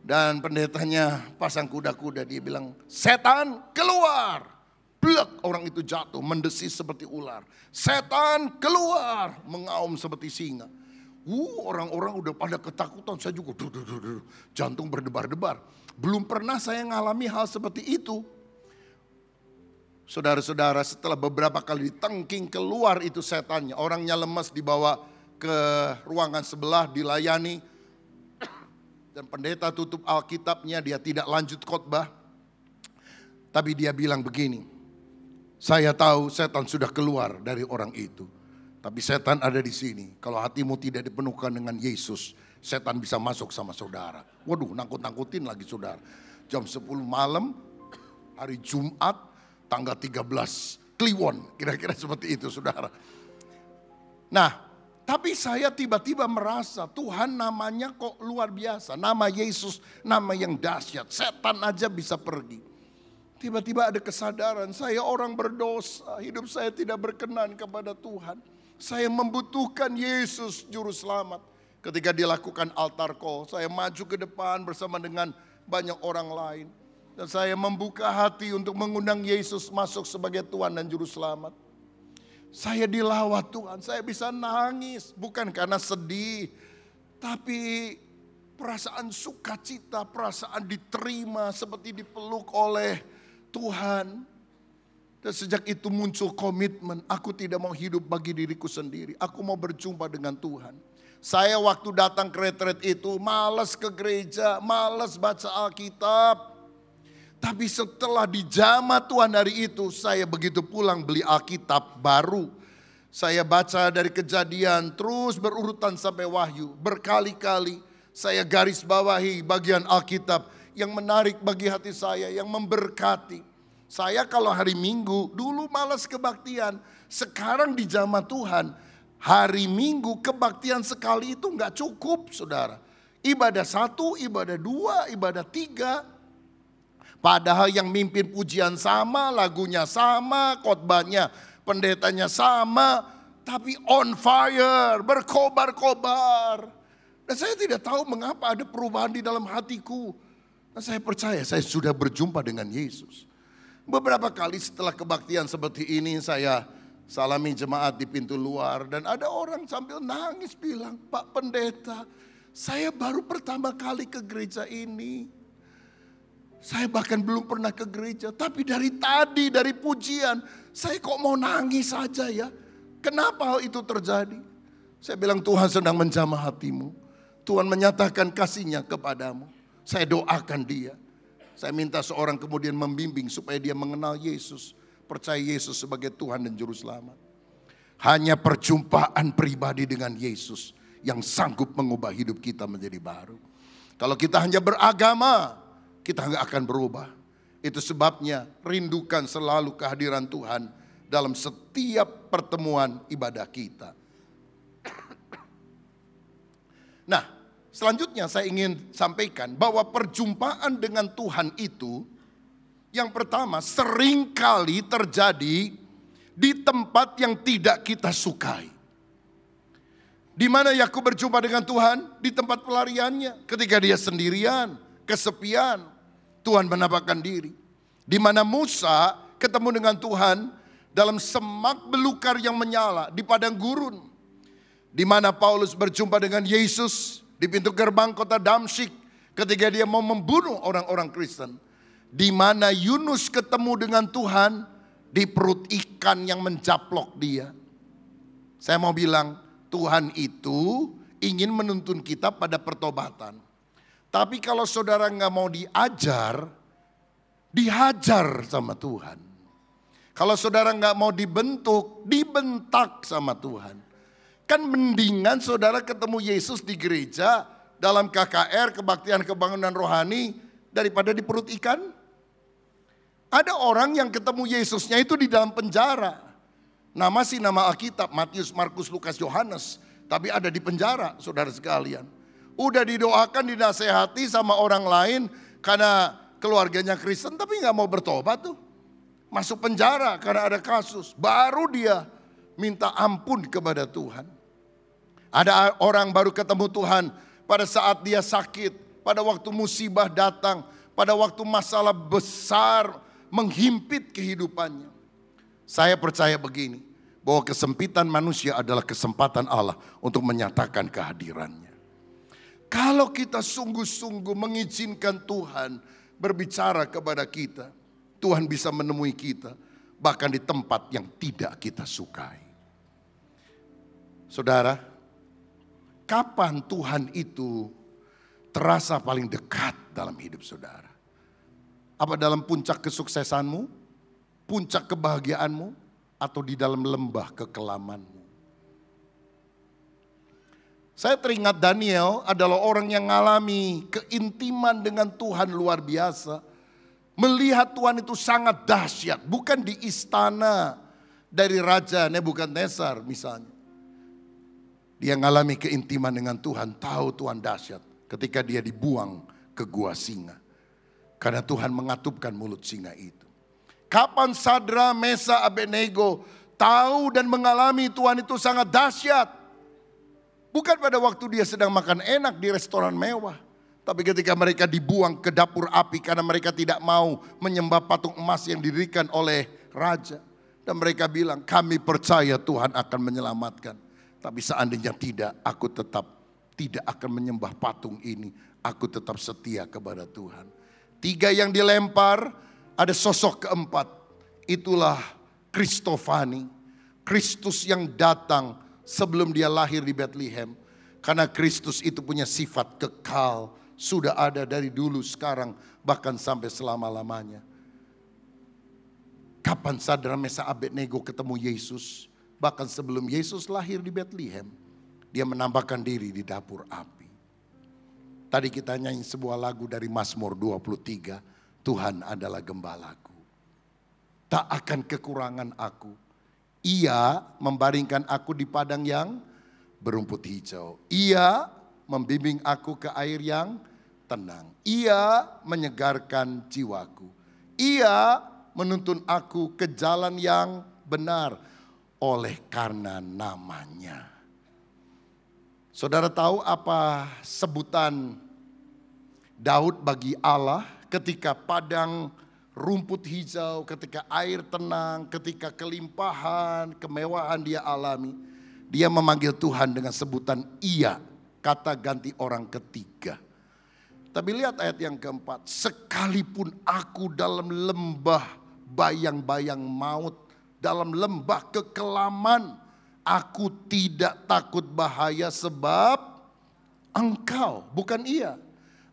Dan pendetanya pasang kuda-kuda, dia bilang, setan keluar. Blek, orang itu jatuh mendesis seperti ular. Setan keluar, mengaum seperti singa. Orang-orang udah pada ketakutan, saya juga jantung berdebar-debar. Belum pernah saya ngalami hal seperti itu. Saudara-saudara, setelah beberapa kali ditengking keluar itu setannya. Orangnya lemas dibawa ke ruangan sebelah dilayani. Dan pendeta tutup Alkitabnya, dia tidak lanjut khotbah. Tapi dia bilang begini, saya tahu setan sudah keluar dari orang itu. Tapi setan ada di sini. Kalau hatimu tidak dipenuhkan dengan Yesus, setan bisa masuk sama saudara. Waduh, nangkut-nangkutin lagi saudara. Jam 10 malam, hari Jumat, tanggal 13 Kliwon. Kira-kira seperti itu saudara. Nah, tapi saya tiba-tiba merasa Tuhan namanya kok luar biasa. Nama Yesus, nama yang dahsyat. Setan aja bisa pergi. Tiba-tiba ada kesadaran, saya orang berdosa. Hidup saya tidak berkenan kepada Tuhan. Saya membutuhkan Yesus juru selamat. Ketika dilakukan altar call, saya maju ke depan bersama dengan banyak orang lain. Dan saya membuka hati untuk mengundang Yesus masuk sebagai Tuhan dan juru selamat. Saya dilawat Tuhan, saya bisa nangis. Bukan karena sedih, tapi perasaan sukacita, perasaan diterima seperti dipeluk oleh Tuhan. Dan sejak itu muncul komitmen, aku tidak mau hidup bagi diriku sendiri. Aku mau berjumpa dengan Tuhan. Saya waktu datang ke retret itu malas ke gereja, malas baca Alkitab. Tapi setelah dijamah Tuhan hari itu, saya begitu pulang beli Alkitab baru. Saya baca dari Kejadian terus berurutan sampai Wahyu. Berkali-kali saya garis bawahi bagian Alkitab yang menarik bagi hati saya, yang memberkati. Saya kalau hari Minggu dulu malas kebaktian, sekarang dijamah Tuhan. Hari Minggu kebaktian sekali itu nggak cukup saudara. Ibadah 1, ibadah 2, ibadah 3. Padahal yang mimpin pujian sama, lagunya sama, khotbahnya, pendetanya sama. Tapi on fire, berkobar-kobar. Dan saya tidak tahu mengapa ada perubahan di dalam hatiku. Dan saya percaya saya sudah berjumpa dengan Yesus. Beberapa kali setelah kebaktian seperti ini saya salami jemaat di pintu luar. Dan ada orang sambil nangis bilang, Pak Pendeta, saya baru pertama kali ke gereja ini. Saya bahkan belum pernah ke gereja. Tapi dari tadi, dari pujian, saya kok mau nangis saja ya. Kenapa hal itu terjadi? Saya bilang Tuhan sedang menjamah hatimu. Tuhan menyatakan kasih-Nya kepadamu. Saya doakan dia. Saya minta seorang kemudian membimbing supaya dia mengenal Yesus. Percaya Yesus sebagai Tuhan dan Juru Selamat. Hanya perjumpaan pribadi dengan Yesus yang sanggup mengubah hidup kita menjadi baru. Kalau kita hanya beragama, kita nggak akan berubah. Itu sebabnya rindukan selalu kehadiran Tuhan dalam setiap pertemuan ibadah kita. Nah, selanjutnya saya ingin sampaikan bahwa perjumpaan dengan Tuhan itu yang pertama seringkali terjadi di tempat yang tidak kita sukai. Di mana Yakub berjumpa dengan Tuhan? Di tempat pelariannya. Ketika dia sendirian, kesepian, Tuhan menampakkan diri. Di mana Musa ketemu dengan Tuhan dalam semak belukar yang menyala di padang gurun. Di mana Paulus berjumpa dengan Yesus di pintu gerbang kota Damsyik ketika dia mau membunuh orang-orang Kristen. Di mana Yunus ketemu dengan Tuhan di perut ikan yang mencaplok dia. Saya mau bilang Tuhan itu ingin menuntun kita pada pertobatan. Tapi kalau saudara nggak mau diajar, dihajar sama Tuhan. Kalau saudara nggak mau dibentuk, dibentak sama Tuhan. Kan mendingan saudara ketemu Yesus di gereja, dalam KKR, kebaktian kebangunan rohani, daripada di perut ikan. Ada orang yang ketemu Yesusnya itu di dalam penjara. Nama sih nama Alkitab, Matius, Markus, Lukas, Yohanes. Tapi ada di penjara, saudara sekalian. Udah didoakan, dinasehati sama orang lain karena keluarganya Kristen, tapi nggak mau bertobat tuh. Masuk penjara karena ada kasus. Baru dia minta ampun kepada Tuhan. Ada orang baru ketemu Tuhan pada saat dia sakit, pada waktu musibah datang, pada waktu masalah besar menghimpit kehidupannya. Saya percaya begini, bahwa kesempitan manusia adalah kesempatan Allah untuk menyatakan kehadirannya. Kalau kita sungguh-sungguh mengizinkan Tuhan berbicara kepada kita, Tuhan bisa menemui kita bahkan di tempat yang tidak kita sukai. Saudara, kapan Tuhan itu terasa paling dekat dalam hidup saudara? Apa dalam puncak kesuksesanmu, puncak kebahagiaanmu, atau di dalam lembah kekelamanmu? Saya teringat Daniel adalah orang yang mengalami keintiman dengan Tuhan luar biasa. Melihat Tuhan itu sangat dahsyat, bukan di istana dari Raja Nebukadnezar misalnya. Dia mengalami keintiman dengan Tuhan, tahu Tuhan dahsyat ketika dia dibuang ke gua singa. Karena Tuhan mengatupkan mulut singa itu. Kapan Sadra, Mesa, Abednego tahu dan mengalami Tuhan itu sangat dahsyat. Bukan pada waktu dia sedang makan enak di restoran mewah. Tapi ketika mereka dibuang ke dapur api karena mereka tidak mau menyembah patung emas yang didirikan oleh raja. Dan mereka bilang, kami percaya Tuhan akan menyelamatkan. Tapi seandainya tidak, aku tetap tidak akan menyembah patung ini. Aku tetap setia kepada Tuhan. 3 yang dilempar, ada sosok keempat. Itulah Kristofani. Kristus yang datang sebelum dia lahir di Bethlehem. Karena Kristus itu punya sifat kekal. Sudah ada dari dulu, sekarang, bahkan sampai selama-lamanya. Kapan Sadra, Mesa, Abednego ketemu Yesus? Bahkan sebelum Yesus lahir di Bethlehem, dia menambahkan diri di dapur api. Tadi kita nyanyi sebuah lagu dari Mazmur 23. Tuhan adalah gembalaku. Tak akan kekurangan aku. Ia membaringkan aku di padang yang berumput hijau. Ia membimbing aku ke air yang tenang. Ia menyegarkan jiwaku. Ia menuntun aku ke jalan yang benar oleh karena namanya. Saudara tahu apa sebutan Daud bagi Allah ketika padang rumput hijau, ketika air tenang, ketika kelimpahan, kemewahan dia alami. Dia memanggil Tuhan dengan sebutan ia, kata ganti orang ketiga. Tapi lihat ayat yang keempat. Sekalipun aku dalam lembah bayang-bayang maut, dalam lembah kekelaman, aku tidak takut bahaya sebab engkau, bukan ia,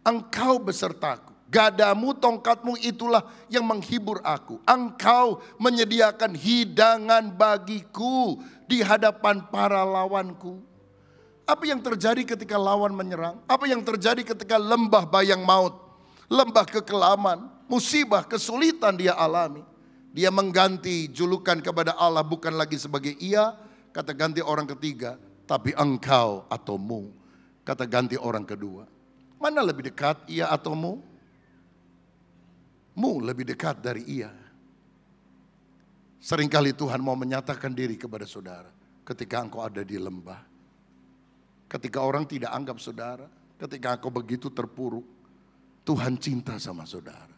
engkau besertaku. Gadamu, tongkatmu itulah yang menghibur aku. Engkau menyediakan hidangan bagiku di hadapan para lawanku. Apa yang terjadi ketika lawan menyerang? Apa yang terjadi ketika lembah bayang maut, lembah kekelaman, musibah, kesulitan dia alami? Dia mengganti julukan kepada Allah bukan lagi sebagai ia, kata ganti orang ketiga, tapi engkau atau mu, kata ganti orang kedua. Mana lebih dekat, ia atau mu? Mu lebih dekat dari ia. Seringkali Tuhan mau menyatakan diri kepada saudara ketika engkau ada di lembah. Ketika orang tidak anggap saudara, ketika engkau begitu terpuruk, Tuhan cinta sama saudara.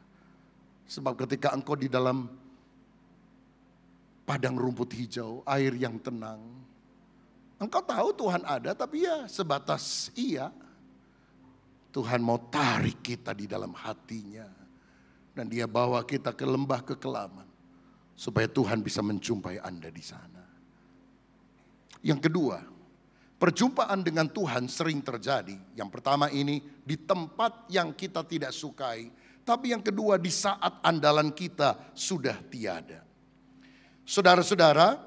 Sebab ketika engkau di dalam padang rumput hijau, air yang tenang, engkau tahu Tuhan ada, tapi ya sebatas iya. Tuhan mau tarik kita di dalam hatinya. Dan dia bawa kita ke lembah kekelaman. Supaya Tuhan bisa menjumpai Anda di sana. Yang kedua, Perjumpaan dengan Tuhan sering terjadi. Yang pertama ini di tempat yang kita tidak sukai. Tapi yang kedua di saat andalan kita sudah tiada. Saudara-saudara,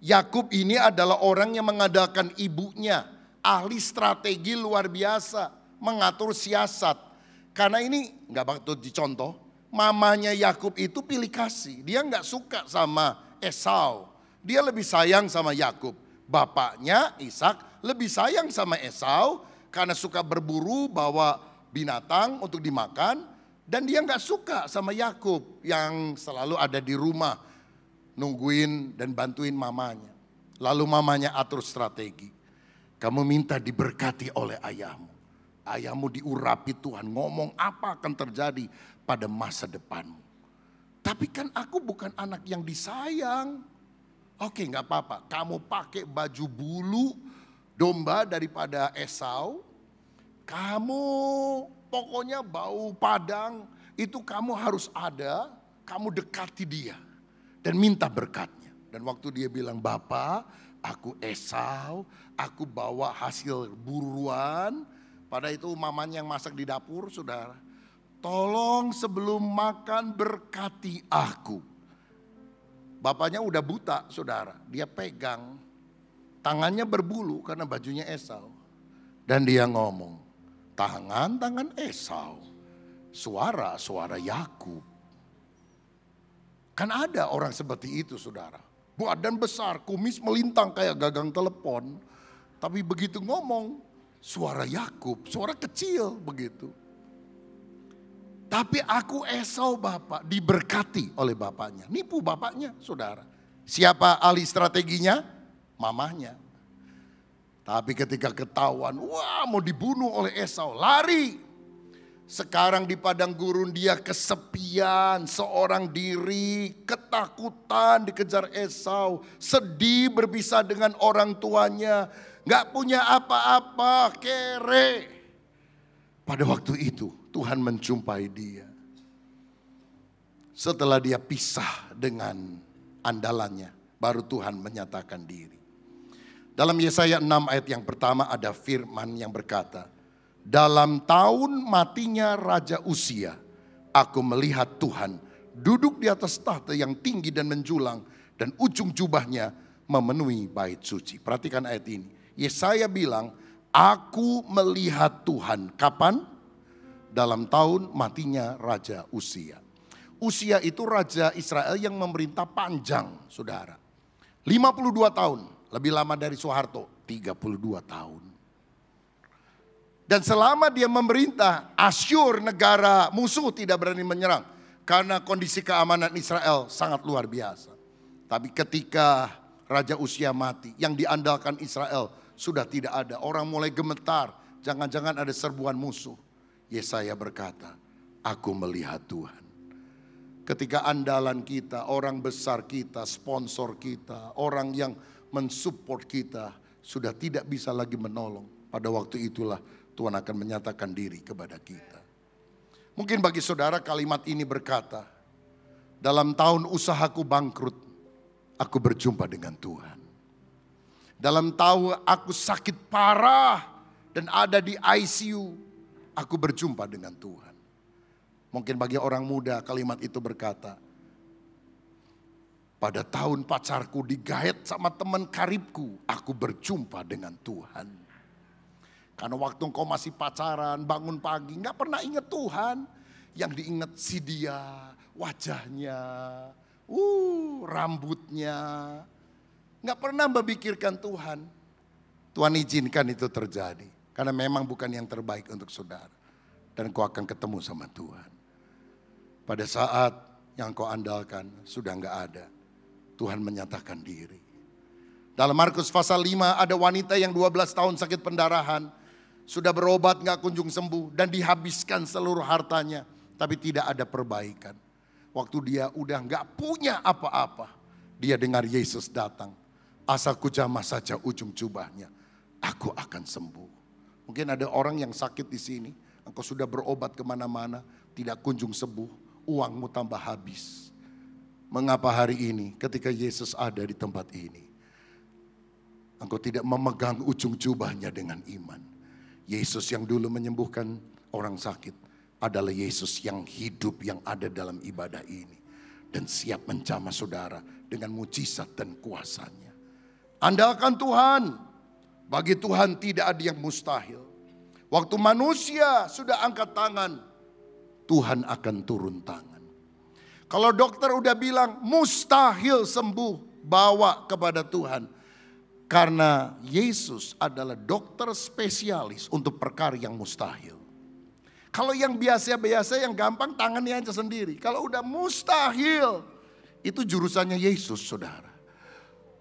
Yakub ini adalah orang yang mengandalkan ibunya. Ahli strategi luar biasa. Mengatur siasat. Karena ini gak patut dicontoh. Mamanya Yakub itu pilih kasih. Dia gak suka sama Esau. Dia lebih sayang sama Yakub. Bapaknya Ishak lebih sayang sama Esau karena suka berburu bawa binatang untuk dimakan. Dan dia gak suka sama Yakub yang selalu ada di rumah nungguin dan bantuin mamanya. Lalu mamanya atur strategi. Kamu minta diberkati oleh ayahmu. Ayahmu diurapi Tuhan, ngomong apa akan terjadi pada masa depanmu. Tapi kan aku bukan anak yang disayang. Oke, gak apa-apa. Kamu pakai baju bulu domba daripada Esau. Kamu pokoknya bau padang. Itu kamu harus ada. Kamu dekati dia. Dan minta berkatnya. Dan waktu dia bilang, Bapak, aku Esau. Aku bawa hasil buruan. Pada itu mamanya yang masak di dapur, saudara. Tolong sebelum makan berkati aku. Bapaknya udah buta, saudara. Dia pegang. Tangannya berbulu karena bajunya Esau. Dan dia ngomong, tangan Esau. Suara Yakub. Kan ada orang seperti itu, saudara. Badan besar, kumis melintang kayak gagang telepon. Tapi begitu ngomong, suara Yakub, suara kecil begitu. Tapi aku Esau Bapak, diberkati oleh bapaknya. Nipu bapaknya, saudara. Siapa ahli strateginya? Mamahnya. Tapi ketika ketahuan, wah mau dibunuh oleh Esau, lari. Sekarang di padang gurun dia kesepian, seorang diri, ketakutan dikejar Esau. Sedih berpisah dengan orang tuanya, gak punya apa-apa, kere. Pada waktu itu Tuhan menjumpai dia. Setelah dia pisah dengan andalannya, baru Tuhan menyatakan diri. Dalam Yesaya 6 ayat yang pertama ada firman yang berkata, dalam tahun matinya Raja Uzia, aku melihat Tuhan duduk di atas tahta yang tinggi dan menjulang, dan ujung jubahnya memenuhi bait suci. Perhatikan ayat ini. Yesaya bilang, aku melihat Tuhan. Kapan? Dalam tahun matinya Raja Uzia. Uzia itu raja Israel yang memerintah panjang, saudara. 52 tahun, lebih lama dari Soeharto, 32 tahun. Dan selama dia memerintah, Asyur negara musuh tidak berani menyerang. Karena kondisi keamanan Israel sangat luar biasa. Tapi ketika Raja Uzia mati, yang diandalkan Israel sudah tidak ada. Orang mulai gemetar, jangan-jangan ada serbuan musuh. Yesaya berkata, aku melihat Tuhan. Ketika andalan kita, orang besar kita, sponsor kita, orang yang mensupport kita sudah tidak bisa lagi menolong. Pada waktu itulah Tuhan akan menyatakan diri kepada kita. Mungkin bagi saudara kalimat ini berkata, dalam tahun usahaku bangkrut, aku berjumpa dengan Tuhan. Dalam tahun aku sakit parah dan ada di ICU, aku berjumpa dengan Tuhan. Mungkin bagi orang muda kalimat itu berkata, pada tahun pacarku digaet sama teman karibku, aku berjumpa dengan Tuhan. Karena waktu engkau masih pacaran, bangun pagi, gak pernah ingat Tuhan. Yang diingat si dia, wajahnya, rambutnya. Gak pernah memikirkan Tuhan. Tuhan izinkan itu terjadi. Karena memang bukan yang terbaik untuk saudara. Dan kau akan ketemu sama Tuhan. Pada saat yang kau andalkan sudah gak ada. Tuhan menyatakan diri. Dalam Markus pasal 5 ada wanita yang 12 tahun sakit pendarahan. Sudah berobat gak kunjung sembuh. Dan dihabiskan seluruh hartanya. Tapi tidak ada perbaikan. Waktu dia udah gak punya apa-apa. Dia dengar Yesus datang. Asalku jamah saja ujung jubahnya. Aku akan sembuh. Mungkin ada orang yang sakit di sini. Engkau sudah berobat kemana-mana. Tidak kunjung sembuh. Uangmu tambah habis. Mengapa hari ini ketika Yesus ada di tempat ini? engkau tidak memegang ujung jubahnya dengan iman. Yesus yang dulu menyembuhkan orang sakit adalah Yesus yang hidup yang ada dalam ibadah ini. Dan siap menjamah saudara dengan mujizat dan kuasanya. Andalkan Tuhan. Bagi Tuhan tidak ada yang mustahil. Waktu manusia sudah angkat tangan, Tuhan akan turun tangan. Kalau dokter udah bilang mustahil sembuh, bawa kepada Tuhan. Karena Yesus adalah dokter spesialis untuk perkara yang mustahil. Kalau yang biasa-biasa, yang gampang tangannya aja sendiri. Kalau udah mustahil, itu jurusannya Yesus, saudara.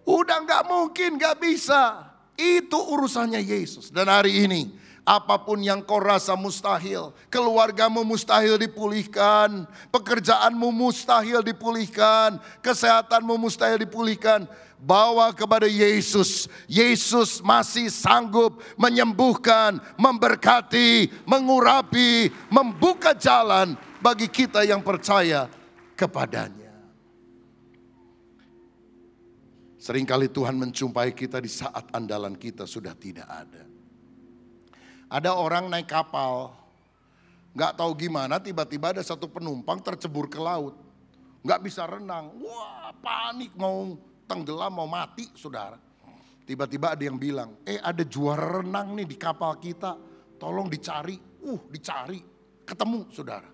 Udah gak mungkin, gak bisa. Itu urusannya Yesus. Dan hari ini, apapun yang kau rasa mustahil, keluargamu mustahil dipulihkan, pekerjaanmu mustahil dipulihkan, kesehatanmu mustahil dipulihkan, bawa kepada Yesus. Yesus masih sanggup menyembuhkan, memberkati, mengurapi, membuka jalan bagi kita yang percaya kepadanya. Seringkali Tuhan menjumpai kita di saat andalan kita sudah tidak ada. Ada orang naik kapal, gak tahu gimana tiba-tiba ada satu penumpang tercebur ke laut. Gak bisa renang, wah panik mau tenggelam mau mati saudara. Tiba-tiba ada yang bilang, ada juara renang nih di kapal kita, tolong dicari. Dicari, ketemu saudara.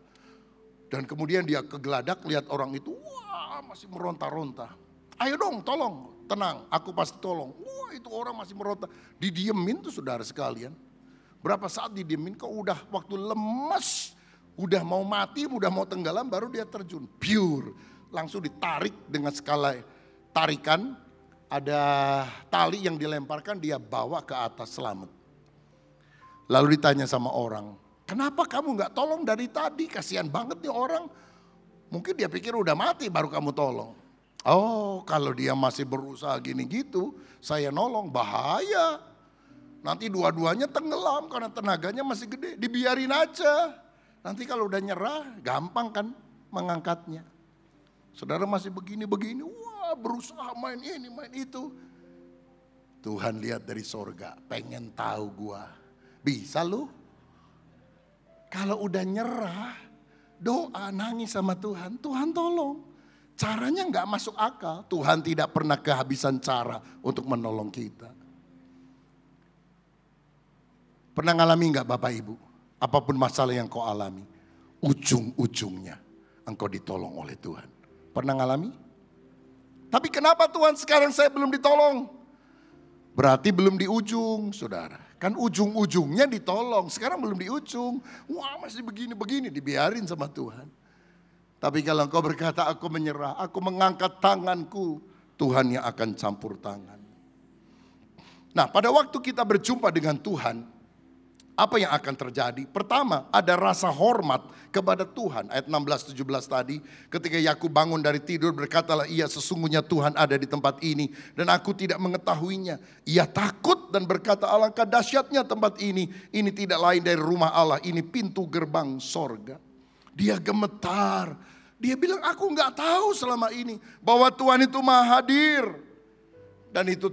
Dan kemudian dia kegeladak lihat orang itu, wah masih meronta-ronta. Ayo dong tolong, tenang aku pasti tolong. Wah itu orang masih meronta, didiemin tuh saudara sekalian. Berapa saat didiemin kok udah waktu lemas, udah mau mati, udah mau tenggelam baru dia terjun. Pure, langsung ditarik dengan skala tarikan, ada tali yang dilemparkan, dia bawa ke atas selamat. Lalu ditanya sama orang, kenapa kamu gak tolong dari tadi? Kasihan banget nih orang. Mungkin dia pikir udah mati baru kamu tolong. Oh kalau dia masih berusaha gini gitu, saya nolong, bahaya. Nanti dua-duanya tenggelam karena tenaganya masih gede, dibiarin aja. Nanti kalau udah nyerah, gampang kan mengangkatnya. Saudara masih begini-begini, wah berusaha main ini, main itu. Tuhan lihat dari sorga, pengen tahu gua. Bisa lu? Kalau udah nyerah, doa nangis sama Tuhan, Tuhan tolong. Caranya gak masuk akal, Tuhan tidak pernah kehabisan cara untuk menolong kita. Pernah ngalami gak Bapak Ibu? Apapun masalah yang kau alami, ujung-ujungnya engkau ditolong oleh Tuhan. Pernah ngalami? Tapi kenapa Tuhan sekarang saya belum ditolong? Berarti belum di ujung saudara. Kan ujung-ujungnya ditolong, sekarang belum di ujung. Wah masih begini-begini, dibiarin sama Tuhan. Tapi kalau engkau berkata aku menyerah, aku mengangkat tanganku, Tuhan yang akan campur tangan. Nah pada waktu kita berjumpa dengan Tuhan, apa yang akan terjadi? Pertama, ada rasa hormat kepada Tuhan. Ayat 16-17 tadi, ketika Yakub bangun dari tidur, berkatalah ia sesungguhnya Tuhan ada di tempat ini dan aku tidak mengetahuinya. Ia takut dan berkata alangkah dahsyatnya tempat ini tidak lain dari rumah Allah, ini pintu gerbang sorga. Dia gemetar, dia bilang aku nggak tahu selama ini bahwa Tuhan itu maha hadir. Dan itu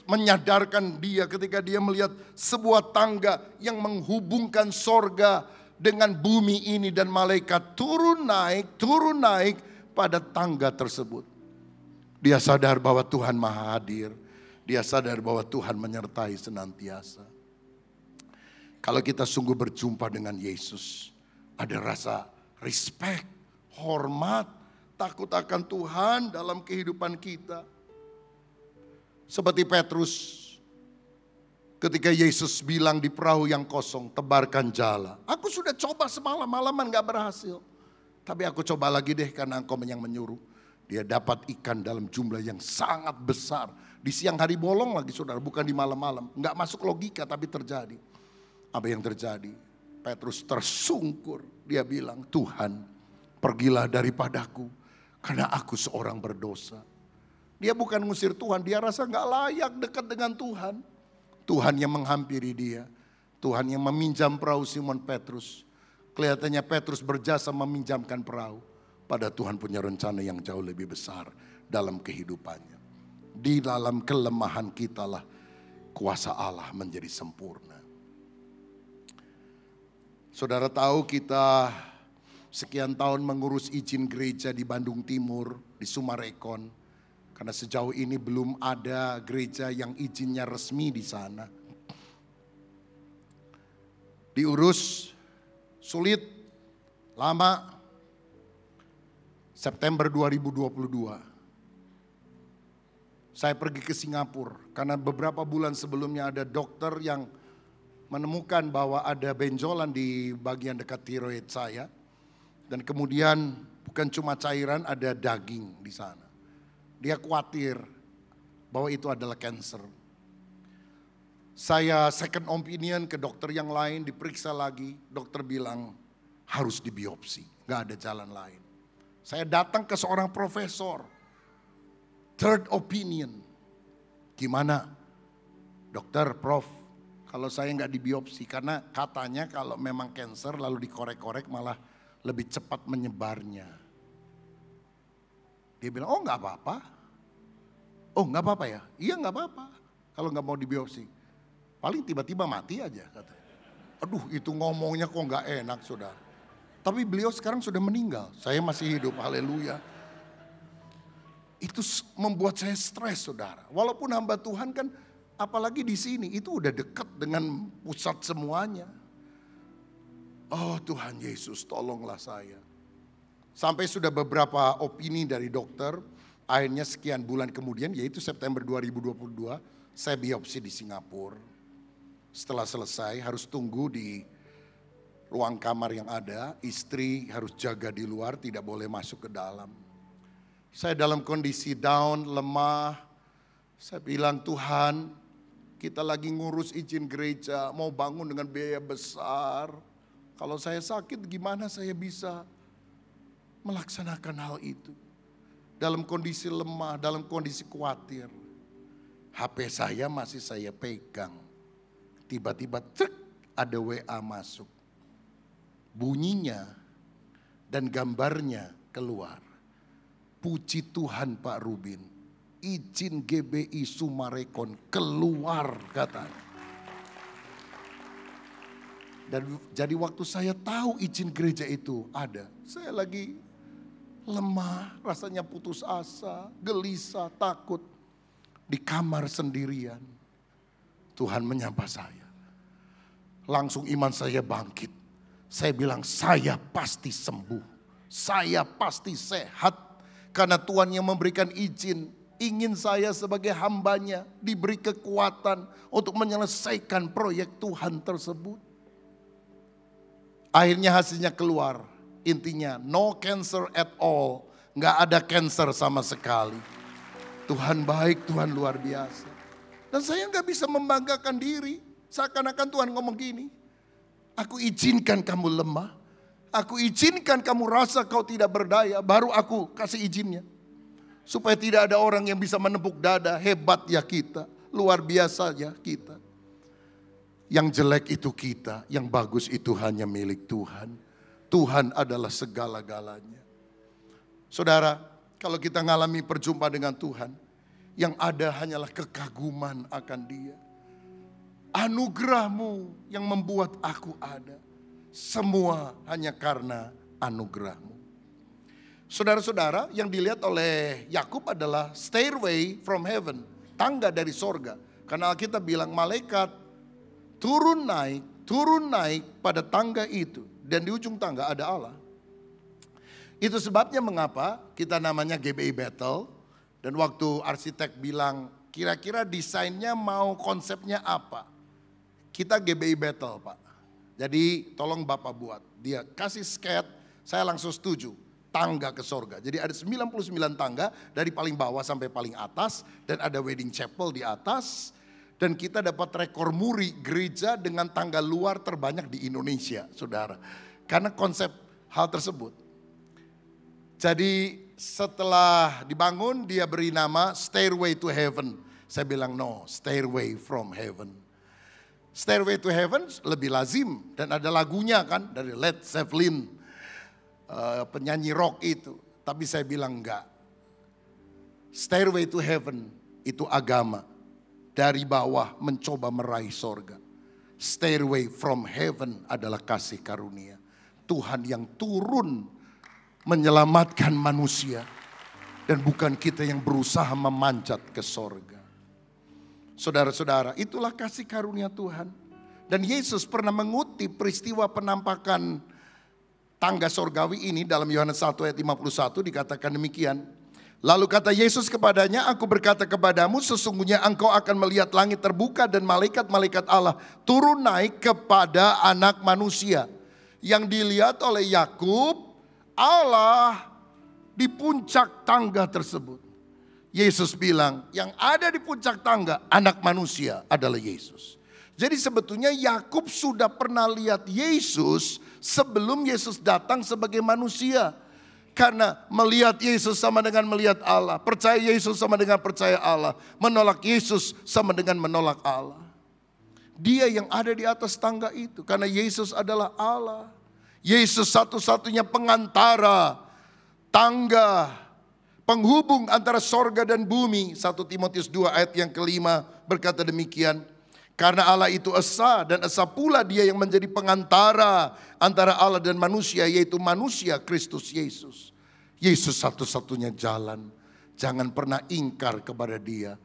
menyadarkan dia ketika dia melihat sebuah tangga yang menghubungkan sorga dengan bumi ini. Dan malaikat turun naik pada tangga tersebut. Dia sadar bahwa Tuhan maha hadir. Dia sadar bahwa Tuhan menyertai senantiasa. Kalau kita sungguh berjumpa dengan Yesus, ada rasa respect, hormat, takut akan Tuhan dalam kehidupan kita. Seperti Petrus ketika Yesus bilang di perahu yang kosong, tebarkan jala. Aku sudah coba semalam-malaman gak berhasil. Tapi aku coba lagi deh karena engkau yang menyuruh. Dia dapat ikan dalam jumlah yang sangat besar. Di siang hari bolong lagi saudara, bukan di malam-malam. Gak masuk logika tapi terjadi. Apa yang terjadi? Petrus tersungkur. Dia bilang, Tuhan pergilah daripadaku karena aku seorang berdosa. Dia bukan ngusir Tuhan, dia rasa gak layak dekat dengan Tuhan. Tuhan yang menghampiri dia. Tuhan yang meminjam perahu Simon Petrus. Kelihatannya Petrus berjasa meminjamkan perahu. Pada Tuhan punya rencana yang jauh lebih besar dalam kehidupannya. Di dalam kelemahan kitalah kuasa Allah menjadi sempurna. Saudara tahu kita sekian tahun mengurus izin gereja di Bandung Timur, di Sumarekon. Karena sejauh ini belum ada gereja yang izinnya resmi di sana. Diurus sulit, lama. September 2022. Saya pergi ke Singapura karena beberapa bulan sebelumnya ada dokter yang menemukan bahwa ada benjolan di bagian dekat tiroid saya. Dan kemudian bukan cuma cairan, ada daging di sana. Dia khawatir bahwa itu adalah cancer. Saya second opinion ke dokter yang lain, diperiksa lagi. Dokter bilang harus dibiopsi, gak ada jalan lain. Saya datang ke seorang profesor. Third opinion. Gimana? Dokter, prof, kalau saya nggak dibiopsi. Karena katanya kalau memang cancer lalu dikorek-korek malah lebih cepat menyebarnya. Dia bilang, oh nggak apa-apa. Oh nggak apa-apa ya? Iya nggak apa-apa. Kalau nggak mau dibiopsi. Paling tiba-tiba mati aja. Katanya. Aduh itu ngomongnya kok nggak enak saudara. Tapi beliau sekarang sudah meninggal. Saya masih hidup, haleluya. Itu membuat saya stres saudara. Walaupun hamba Tuhan kan apalagi di sini itu udah dekat dengan pusat semuanya. Oh Tuhan Yesus tolonglah saya. Sampai sudah beberapa opini dari dokter. Akhirnya sekian bulan kemudian yaitu September 2022 saya biopsi di Singapura. Setelah selesai harus tunggu di ruang kamar yang ada. Istri harus jaga di luar tidak boleh masuk ke dalam. Saya dalam kondisi down, lemah. Saya bilang, Tuhan, kita lagi ngurus izin gereja, mau bangun dengan biaya besar. Kalau saya sakit, gimana saya bisa melaksanakan hal itu? Dalam kondisi lemah, dalam kondisi khawatir. HP saya masih saya pegang. Tiba-tiba cek, ada WA masuk. Bunyinya dan gambarnya keluar. Puji Tuhan Pak Rubin, izin GBI Sumarekon keluar katanya. Dan jadi waktu saya tahu izin gereja itu ada, saya lagi lemah, rasanya putus asa, gelisah, takut. Di kamar sendirian, Tuhan menyapa saya. Langsung iman saya bangkit. Saya bilang, saya pasti sembuh, saya pasti sehat. Karena Tuhan yang memberikan izin, ingin saya sebagai hambanya diberi kekuatan untuk menyelesaikan proyek Tuhan tersebut. Akhirnya hasilnya keluar, intinya no cancer at all, gak ada cancer sama sekali. Tuhan baik, Tuhan luar biasa. Dan saya gak bisa membanggakan diri, seakan-akan Tuhan ngomong gini, aku izinkan kamu lemah. Aku izinkan kamu rasa kau tidak berdaya, baru aku kasih izinnya. Supaya tidak ada orang yang bisa menepuk dada, hebat ya kita, luar biasa ya kita. Yang jelek itu kita, yang bagus itu hanya milik Tuhan. Tuhan adalah segala-galanya. Saudara, kalau kita ngalami perjumpaan dengan Tuhan, yang ada hanyalah kekaguman akan Dia. Anugerah-Mu yang membuat aku ada. Semua hanya karena anugerah-Mu. Saudara-saudara, yang dilihat oleh Yakub adalah stairway from heaven, tangga dari sorga. Karena Alkitab bilang malaikat turun naik pada tangga itu. Dan di ujung tangga ada Allah. Itu sebabnya mengapa kita namanya GBI Bethel. Dan waktu arsitek bilang kira-kira desainnya mau konsepnya apa? Kita GBI Bethel Pak. Jadi tolong Bapak buat. Dia kasih sketch, saya langsung setuju. Tangga ke sorga. Jadi ada 99 tangga dari paling bawah sampai paling atas. Dan ada wedding chapel di atas. Dan kita dapat rekor muri gereja dengan tangga luar terbanyak di Indonesia, saudara. Karena konsep hal tersebut. Jadi setelah dibangun dia beri nama Stairway to Heaven. Saya bilang no, Stairway from Heaven. Stairway to Heaven lebih lazim dan ada lagunya kan dari Led Zeppelin, penyanyi rock itu. Tapi saya bilang enggak. Stairway to Heaven itu agama. Dari bawah mencoba meraih sorga. Stairway from heaven adalah kasih karunia. Tuhan yang turun menyelamatkan manusia. Dan bukan kita yang berusaha memanjat ke sorga. Saudara-saudara, itulah kasih karunia Tuhan. Dan Yesus pernah mengutip peristiwa penampakan tangga sorgawi ini dalam Yohanes 1 ayat 51 dikatakan demikian. Lalu kata Yesus kepadanya, aku berkata kepadamu sesungguhnya engkau akan melihat langit terbuka dan malaikat-malaikat Allah turun naik kepada anak manusia. Yang dilihat oleh Yakub, Allah di puncak tangga tersebut. Yesus bilang, yang ada di puncak tangga anak manusia adalah Yesus. Jadi sebetulnya Yakub sudah pernah lihat Yesus sebelum Yesus datang sebagai manusia. Karena melihat Yesus sama dengan melihat Allah. Percaya Yesus sama dengan percaya Allah. Menolak Yesus sama dengan menolak Allah. Dia yang ada di atas tangga itu. Karena Yesus adalah Allah. Yesus satu-satunya pengantara. Tangga. Penghubung antara sorga dan bumi. 1 Timotius 2 ayat yang kelima berkata demikian. Karena Allah itu esa dan esa pula dia yang menjadi pengantara antara Allah dan manusia, yaitu manusia Kristus Yesus. Yesus satu-satunya jalan. Jangan pernah ingkar kepada dia.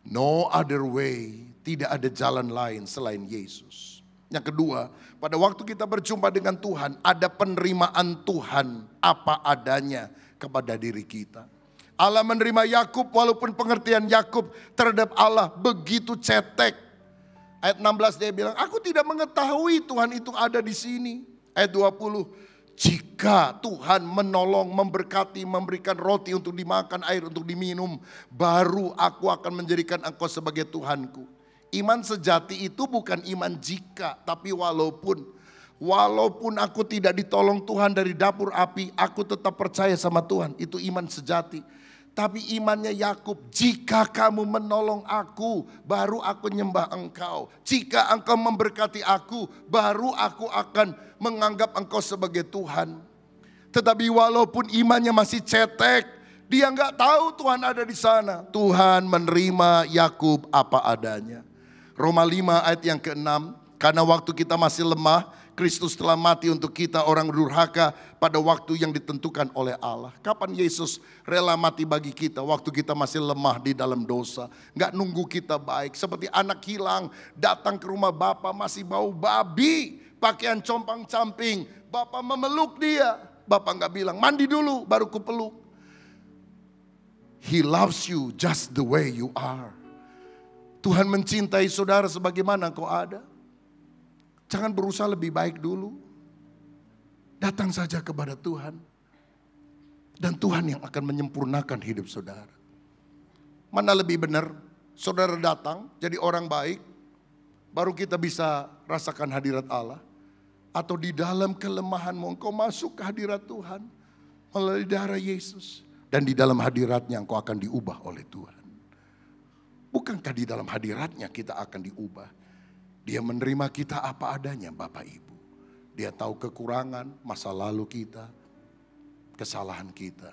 No other way, tidak ada jalan lain selain Yesus. Yang kedua, pada waktu kita berjumpa dengan Tuhan, ada penerimaan Tuhan apa adanya kepada diri kita. Allah menerima Yakub walaupun pengertian Yakub terhadap Allah begitu cetek. Ayat 16 dia bilang, aku tidak mengetahui Tuhan itu ada di sini. Ayat 20, jika Tuhan menolong, memberkati, memberikan roti untuk dimakan, air untuk diminum, baru aku akan menjadikan engkau sebagai Tuhanku. Iman sejati itu bukan iman jika, tapi walaupun. Walaupun aku tidak ditolong Tuhan dari dapur api, aku tetap percaya sama Tuhan. Itu iman sejati. Tapi imannya Yakub, jika kamu menolong aku, baru aku nyembah engkau. Jika engkau memberkati aku, baru aku akan menganggap engkau sebagai Tuhan. Tetapi walaupun imannya masih cetek, dia nggak tahu Tuhan ada di sana. Tuhan menerima Yakub apa adanya. Roma 5 ayat yang ke-6, karena waktu kita masih lemah, Kristus telah mati untuk kita orang durhaka pada waktu yang ditentukan oleh Allah. Kapan Yesus rela mati bagi kita? Waktu kita masih lemah di dalam dosa. Gak nunggu kita baik. Seperti anak hilang datang ke rumah Bapa masih bau babi. Pakaian compang-camping. Bapa memeluk dia. Bapa gak bilang mandi dulu baru kupeluk. He loves you just the way you are. Tuhan mencintai saudara sebagaimana kau ada. Jangan berusaha lebih baik dulu. Datang saja kepada Tuhan. Dan Tuhan yang akan menyempurnakan hidup saudara. Mana lebih benar? Saudara datang jadi orang baik. Baru kita bisa rasakan hadirat Allah. Atau di dalam kelemahanmu engkau masuk ke hadirat Tuhan. Melalui darah Yesus. Dan di dalam hadiratnya engkau akan diubah oleh Tuhan. Bukankah di dalam hadiratnya kita akan diubah? Dia menerima kita apa adanya Bapak Ibu. Dia tahu kekurangan, masa lalu kita, kesalahan kita.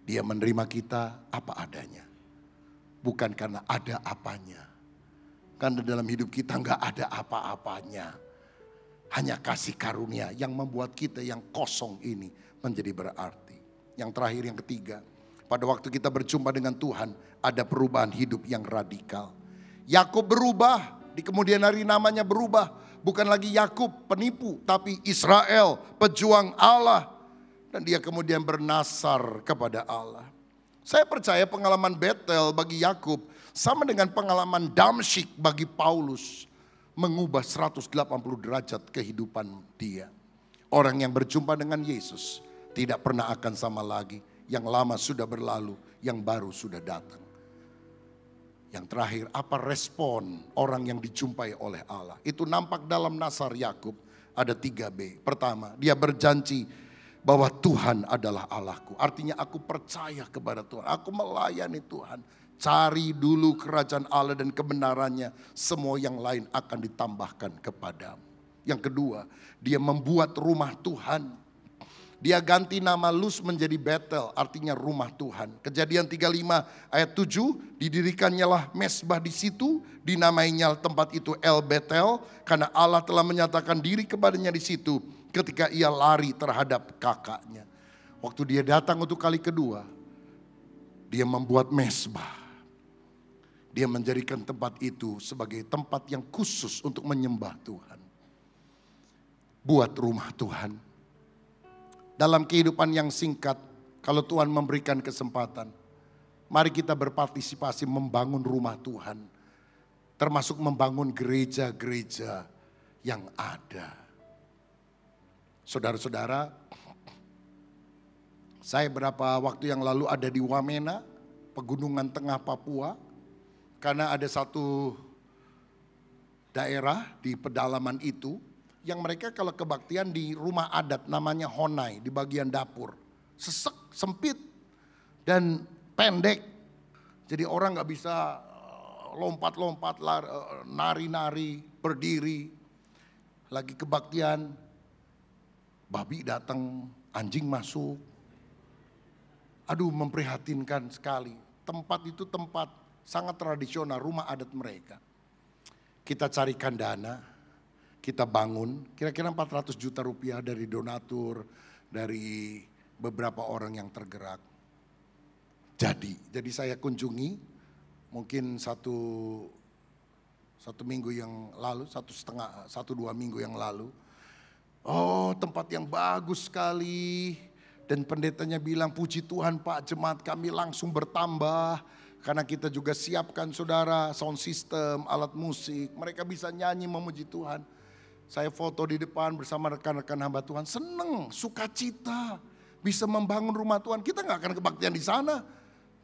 Dia menerima kita apa adanya. Bukan karena ada apanya. Karena dalam hidup kita nggak ada apa-apanya. Hanya kasih karunia yang membuat kita yang kosong ini menjadi berarti. Yang terakhir, yang ketiga. Pada waktu kita berjumpa dengan Tuhan, ada perubahan hidup yang radikal. Yakub berubah. Di kemudian hari namanya berubah. Bukan lagi Yakub penipu, tapi Israel pejuang Allah. Dan dia kemudian bernasar kepada Allah. Saya percaya pengalaman Betel bagi Yakub sama dengan pengalaman Damsyik bagi Paulus. Mengubah 180 derajat kehidupan dia. Orang yang berjumpa dengan Yesus tidak pernah akan sama lagi. Yang lama sudah berlalu, yang baru sudah datang. Yang terakhir, apa respon orang yang dijumpai oleh Allah? Itu nampak dalam nasar Yakub, ada 3B. Pertama, dia berjanji bahwa Tuhan adalah Allahku. Artinya aku percaya kepada Tuhan, aku melayani Tuhan. Cari dulu kerajaan Allah dan kebenarannya, semua yang lain akan ditambahkan kepadamu. Yang kedua, dia membuat rumah Tuhan. Dia ganti nama Luz menjadi Betel, artinya rumah Tuhan. Kejadian 35 ayat 7, didirikannya lah mesbah di situ, dinamainya tempat itu El Betel, karena Allah telah menyatakan diri kepadanya di situ ketika ia lari terhadap kakaknya. Waktu dia datang untuk kali kedua, dia membuat mesbah. Dia menjadikan tempat itu sebagai tempat yang khusus untuk menyembah Tuhan. Buat rumah Tuhan. Dalam kehidupan yang singkat, kalau Tuhan memberikan kesempatan, mari kita berpartisipasi membangun rumah Tuhan. Termasuk membangun gereja-gereja yang ada. Saudara-saudara, saya beberapa waktu yang lalu ada di Wamena, pegunungan tengah Papua. Karena ada satu daerah di pedalaman itu, yang mereka kalau kebaktian di rumah adat namanya Honai di bagian dapur. Sesek, sempit, dan pendek. Jadi orang gak bisa lompat-lompat, nari-nari, berdiri. Lagi kebaktian, babi datang, anjing masuk. Aduh, memprihatinkan sekali. Tempat itu tempat sangat tradisional, rumah adat mereka. Kita carikan dana. Kita bangun kira-kira 400 juta rupiah dari donatur, dari beberapa orang yang tergerak. Jadi saya kunjungi mungkin satu minggu yang lalu, 1,5-2 minggu yang lalu. Oh, tempat yang bagus sekali. Dan pendetanya bilang, puji Tuhan Pak, jemaat kami langsung bertambah. Karena kita juga siapkan saudara, sound system, alat musik. Mereka bisa nyanyi memuji Tuhan. Saya foto di depan bersama rekan-rekan hamba Tuhan. Seneng, sukacita. Bisa membangun rumah Tuhan. Kita gak akan kebaktian di sana.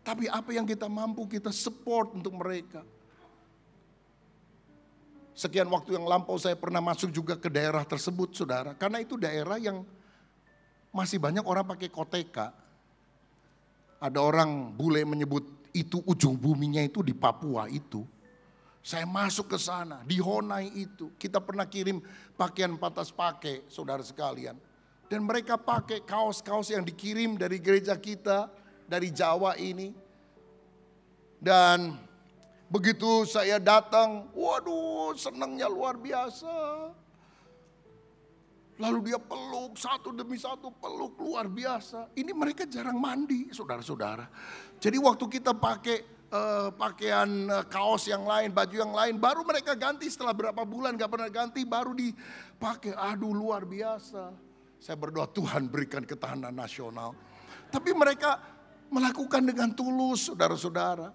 Tapi apa yang kita mampu kita support untuk mereka. Sekian waktu yang lampau saya pernah masuk juga ke daerah tersebut saudara. Karena itu daerah yang masih banyak orang pakai koteka. Ada orang bule menyebut itu ujung buminya itu di Papua itu. Saya masuk ke sana, di Honai itu. Kita pernah kirim pakaian pantas pakai, saudara sekalian. Dan mereka pakai kaos-kaos yang dikirim dari gereja kita, dari Jawa ini. Dan begitu saya datang, waduh senangnya luar biasa. Lalu dia peluk, satu demi satu peluk luar biasa. Ini mereka jarang mandi, saudara-saudara. Jadi waktu kita pakai pakaian kaos yang lain, baju yang lain, baru mereka ganti setelah berapa bulan gak pernah ganti, baru dipakai. Aduh luar biasa. Saya berdoa Tuhan berikan ketahanan nasional. Tapi mereka melakukan dengan tulus saudara-saudara.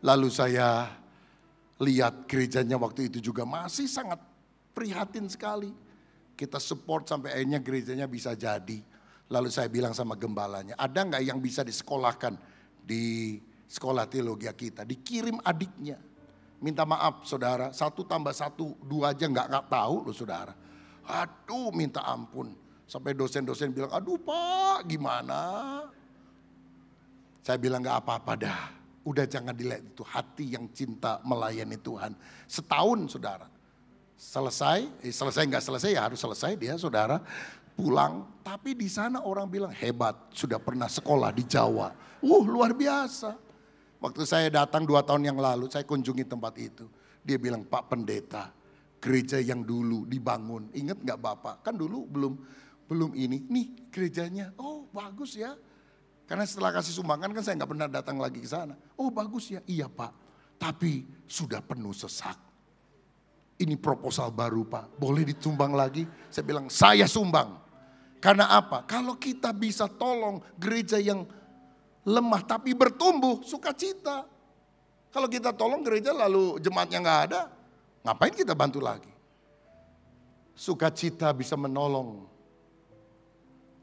Lalu saya lihat gerejanya waktu itu juga masih sangat prihatin sekali. Kita support sampai akhirnya gerejanya bisa jadi. Lalu saya bilang sama gembalanya, ada gak yang bisa disekolahkan di sekolah teologi kita, dikirim adiknya. Minta maaf saudara, 1 tambah 1, 2 aja gak tahu loh saudara. Aduh minta ampun. Sampai dosen-dosen bilang, aduh Pak gimana. Saya bilang gak apa-apa dah. Udah jangan dilihat itu hati yang cinta melayani Tuhan. Setahun saudara. Selesai gak selesai ya harus selesai dia saudara. Pulang, tapi di sana orang bilang hebat, sudah pernah sekolah di Jawa. Luar biasa. Waktu saya datang 2 tahun yang lalu, saya kunjungi tempat itu. Dia bilang, Pak Pendeta, gereja yang dulu dibangun. Ingat gak Bapak? Kan dulu belum ini. Nih gerejanya, oh bagus ya. Karena setelah kasih sumbangan kan saya gak pernah datang lagi ke sana. Oh bagus ya, iya Pak. Tapi sudah penuh sesak. Ini proposal baru Pak, boleh ditumbang lagi? Saya bilang, saya sumbang. Karena apa? Kalau kita bisa tolong gereja yang lemah tapi bertumbuh, sukacita. Kalau kita tolong gereja lalu jemaatnya gak ada, ngapain kita bantu lagi? Sukacita bisa menolong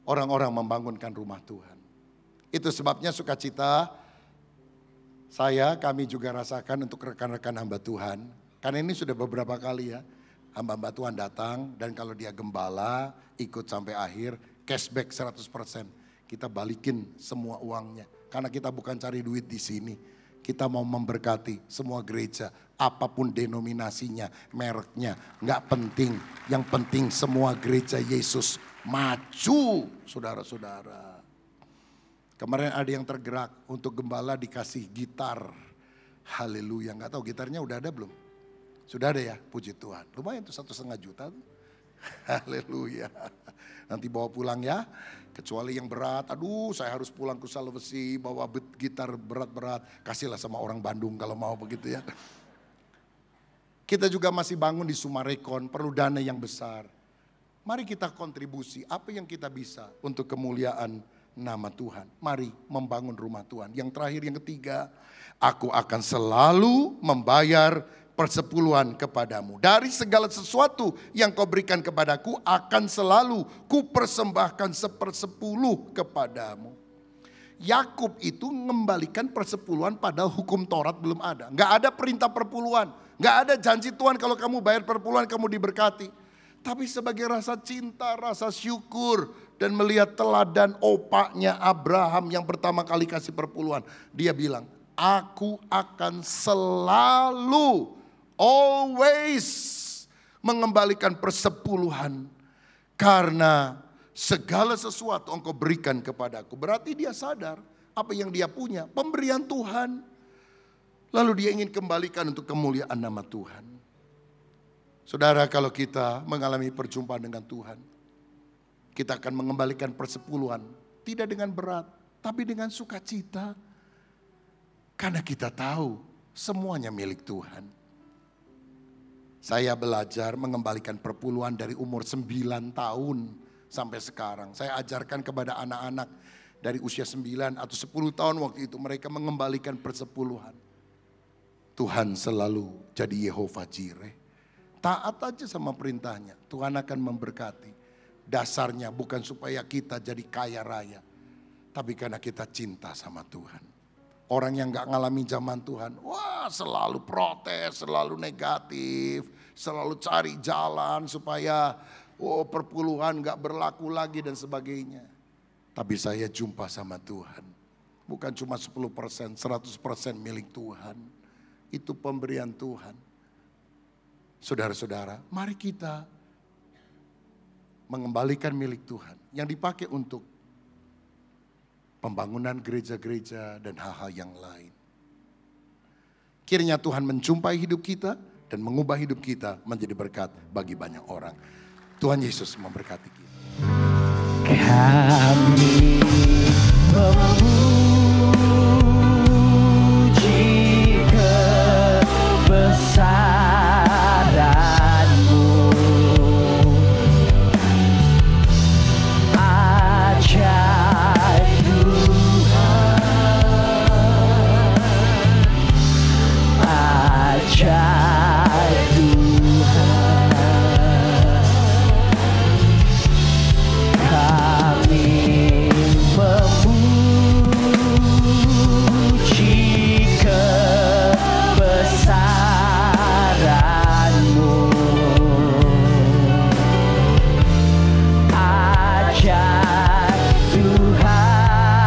orang-orang membangunkan rumah Tuhan. Itu sebabnya sukacita kami juga rasakan untuk rekan-rekan hamba Tuhan. Karena ini sudah beberapa kali ya, hamba-hamba Tuhan datang dan kalau dia gembala ikut sampai akhir, cashback 100%. Kita balikin semua uangnya. Karena kita bukan cari duit di sini. Kita mau memberkati semua gereja. Apapun denominasinya, mereknya. Nggak penting. Yang penting semua gereja Yesus Maju, saudara-saudara. Kemarin ada yang tergerak untuk gembala dikasih gitar. Haleluya, nggak tahu gitarnya udah ada belum? Sudah ada ya, puji Tuhan. Lumayan tuh 1,5 juta. Haleluya. Nanti bawa pulang ya. Kecuali yang berat, aduh saya harus pulang ke Sulawesi bawa gitar berat-berat. Kasihlah sama orang Bandung kalau mau begitu ya. Kita juga masih bangun di Sumarekon, perlu dana yang besar. Mari kita kontribusi apa yang kita bisa untuk kemuliaan nama Tuhan. Mari membangun rumah Tuhan. Yang terakhir, yang ketiga, aku akan selalu membayar persepuluhan kepadamu. Dari segala sesuatu yang kau berikan kepadaku akan selalu kupersembahkan 1/10 kepadamu. Yakub itu mengembalikan persepuluhan padahal hukum Taurat belum ada. Nggak ada perintah perpuluhan. Nggak ada janji Tuhan kalau kamu bayar perpuluhan kamu diberkati. Tapi sebagai rasa cinta, rasa syukur, dan melihat teladan opaknya Abraham yang pertama kali kasih perpuluhan. Dia bilang, aku akan selalu, always mengembalikan persepuluhan. Karena segala sesuatu engkau berikan kepadaku. Berarti dia sadar apa yang dia punya, pemberian Tuhan. Lalu dia ingin kembalikan untuk kemuliaan nama Tuhan. Saudara, kalau kita mengalami perjumpaan dengan Tuhan, kita akan mengembalikan persepuluhan. Tidak dengan berat, tapi dengan sukacita. Karena kita tahu semuanya milik Tuhan. Saya belajar mengembalikan perpuluhan dari umur 9 tahun sampai sekarang. Saya ajarkan kepada anak-anak dari usia 9 atau 10 tahun waktu itu. Mereka mengembalikan persepuluhan. Tuhan selalu jadi Yehova Jireh. Taat aja sama perintahnya, Tuhan akan memberkati. Dasarnya bukan supaya kita jadi kaya raya, tapi karena kita cinta sama Tuhan. Orang yang gak ngalamin zaman Tuhan, wah selalu protes, selalu negatif, selalu cari jalan supaya perpuluhan gak berlaku lagi dan sebagainya. Tapi saya jumpa sama Tuhan, bukan cuma 10%, 100% milik Tuhan. Itu pemberian Tuhan. Saudara-saudara, mari kita mengembalikan milik Tuhan yang dipakai untuk pembangunan gereja-gereja dan hal-hal yang lain. Kiranya Tuhan menjumpai hidup kita dan mengubah hidup kita menjadi berkat bagi banyak orang. Tuhan Yesus memberkati kita. Kami memuji kebesaran-Mu, ajaib Tuhan, ajaib Tuhan. Kami memuji kebesaran-Mu, ajaib Tuhan,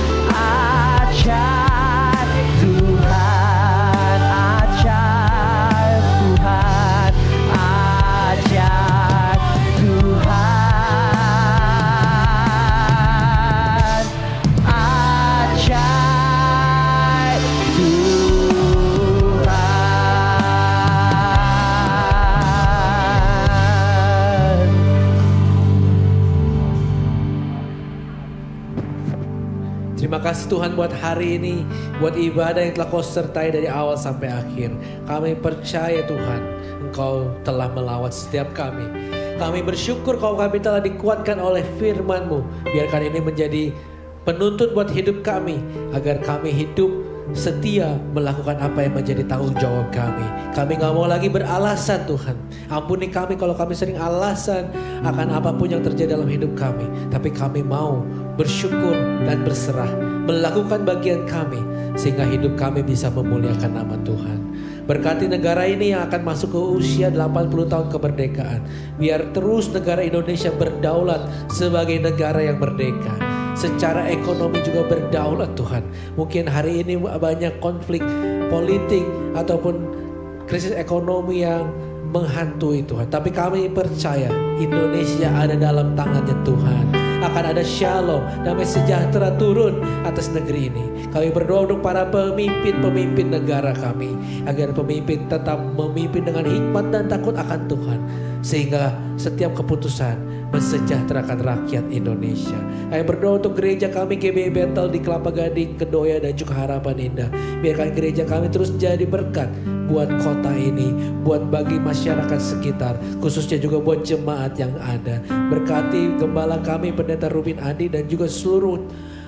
ajaib Tuhan, ajaib Tuhan, ajaib Tuhan, ajaib Tuhan. Terima kasih Tuhan buat hari ini, buat ibadah yang telah Kau sertai dari awal sampai akhir. Kami percaya Tuhan, Engkau telah melawat setiap kami. Kami bersyukur kalau kami telah dikuatkan oleh firman-Mu. Biarkan ini menjadi penuntun buat hidup kami, agar kami hidup setia melakukan apa yang menjadi tanggung jawab kami. Kami gak mau lagi beralasan Tuhan. Ampuni kami kalau kami sering alasan akan apapun yang terjadi dalam hidup kami. Tapi kami mau bersyukur dan berserah, melakukan bagian kami, sehingga hidup kami bisa memuliakan nama Tuhan. Berkati negara ini yang akan masuk ke usia 80 tahun kemerdekaan. Biar terus negara Indonesia berdaulat sebagai negara yang merdeka. Secara ekonomi juga berdaulat Tuhan. Mungkin hari ini banyak konflik politik ataupun krisis ekonomi yang menghantui Tuhan. Tapi kami percaya Indonesia ada dalam tangannya Tuhan. Akan ada shalom, damai sejahtera turun atas negeri ini. Kami berdoa untuk para pemimpin-pemimpin negara kami, agar pemimpin tetap memimpin dengan hikmat dan takut akan Tuhan, sehingga setiap keputusan mensejahterakan rakyat Indonesia. Kami berdoa untuk gereja kami GBI Bethel di Kelapa Gading, Kedoya dan juga Harapan Indah. Biarkan gereja kami terus jadi berkat buat kota ini, buat bagi masyarakat sekitar, khususnya juga buat jemaat yang ada. Berkati gembala kami Pendeta Rubin Adi dan juga seluruh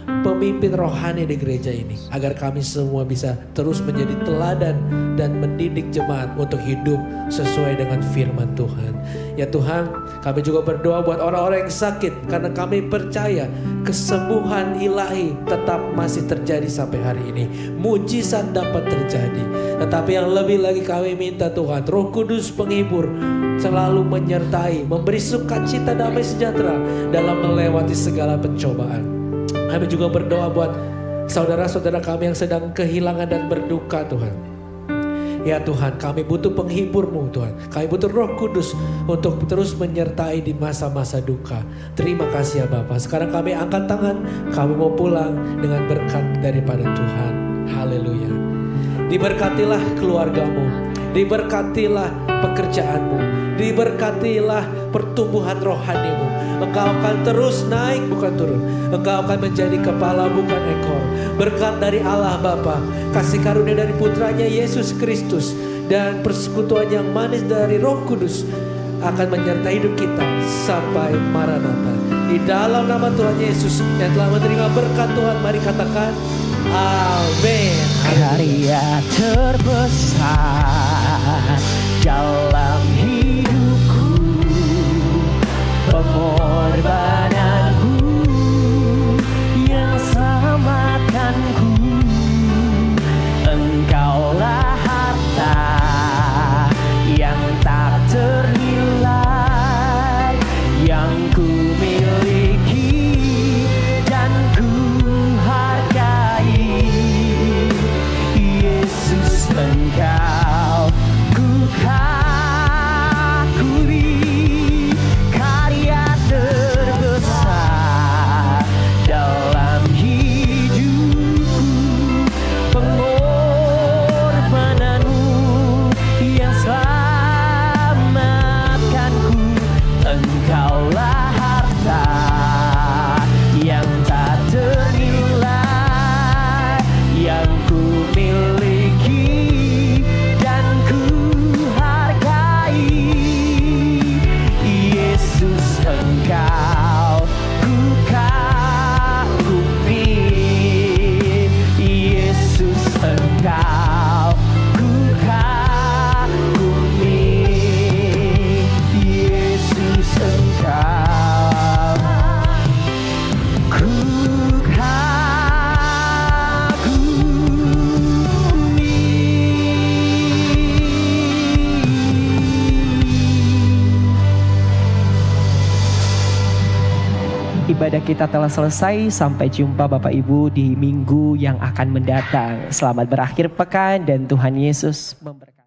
pemimpin rohani di gereja ini, agar kami semua bisa terus menjadi teladan dan mendidik jemaat untuk hidup sesuai dengan firman Tuhan. Ya Tuhan, kami juga berdoa buat orang-orang yang sakit, karena kami percaya kesembuhan ilahi tetap masih terjadi sampai hari ini. Mujizat dapat terjadi. Tetapi yang lebih lagi kami minta Tuhan, Roh Kudus penghibur selalu menyertai, memberi sukacita damai sejahtera dalam melewati segala pencobaan. Kami juga berdoa buat saudara-saudara kami yang sedang kehilangan dan berduka Tuhan. Ya Tuhan, kami butuh penghibur-Mu Tuhan. Kami butuh Roh Kudus untuk terus menyertai di masa-masa duka. Terima kasih ya Bapak. Sekarang kami angkat tangan, kami mau pulang dengan berkat daripada Tuhan. Haleluya. Diberkatilah keluargamu, diberkatilah pekerjaanmu, diberkatilah pertumbuhan rohanimu. Engkau akan terus naik bukan turun. Engkau akan menjadi kepala bukan ekor. Berkat dari Allah Bapa, kasih karunia dari putranya Yesus Kristus, dan persekutuan yang manis dari Roh Kudus akan menyertai hidup kita sampai Maranatha. Di dalam nama Tuhan Yesus yang telah menerima berkat Tuhan, mari katakan amin. Karya terbesar dalam hidupku, pengorbananku yang selamatkanku. Engkaulah harta yang tak ternilai, yang ku miliki dan ku hargai. Yesus, Engkau ku akui, karya terbesar dalam hidupku, pengorbananmu yang selamatkanku. Engkaulah harta yang tak ternilai, yang ku miliki dan ku hargai. Yesus, Engkau ku kagumi. Yesus, Engkau ku kagumi. Yesus, Engkau ku Ibadah kita telah selesai. Sampai jumpa Bapak Ibu di minggu yang akan mendatang. Selamat berakhir pekan dan Tuhan Yesus memberkati.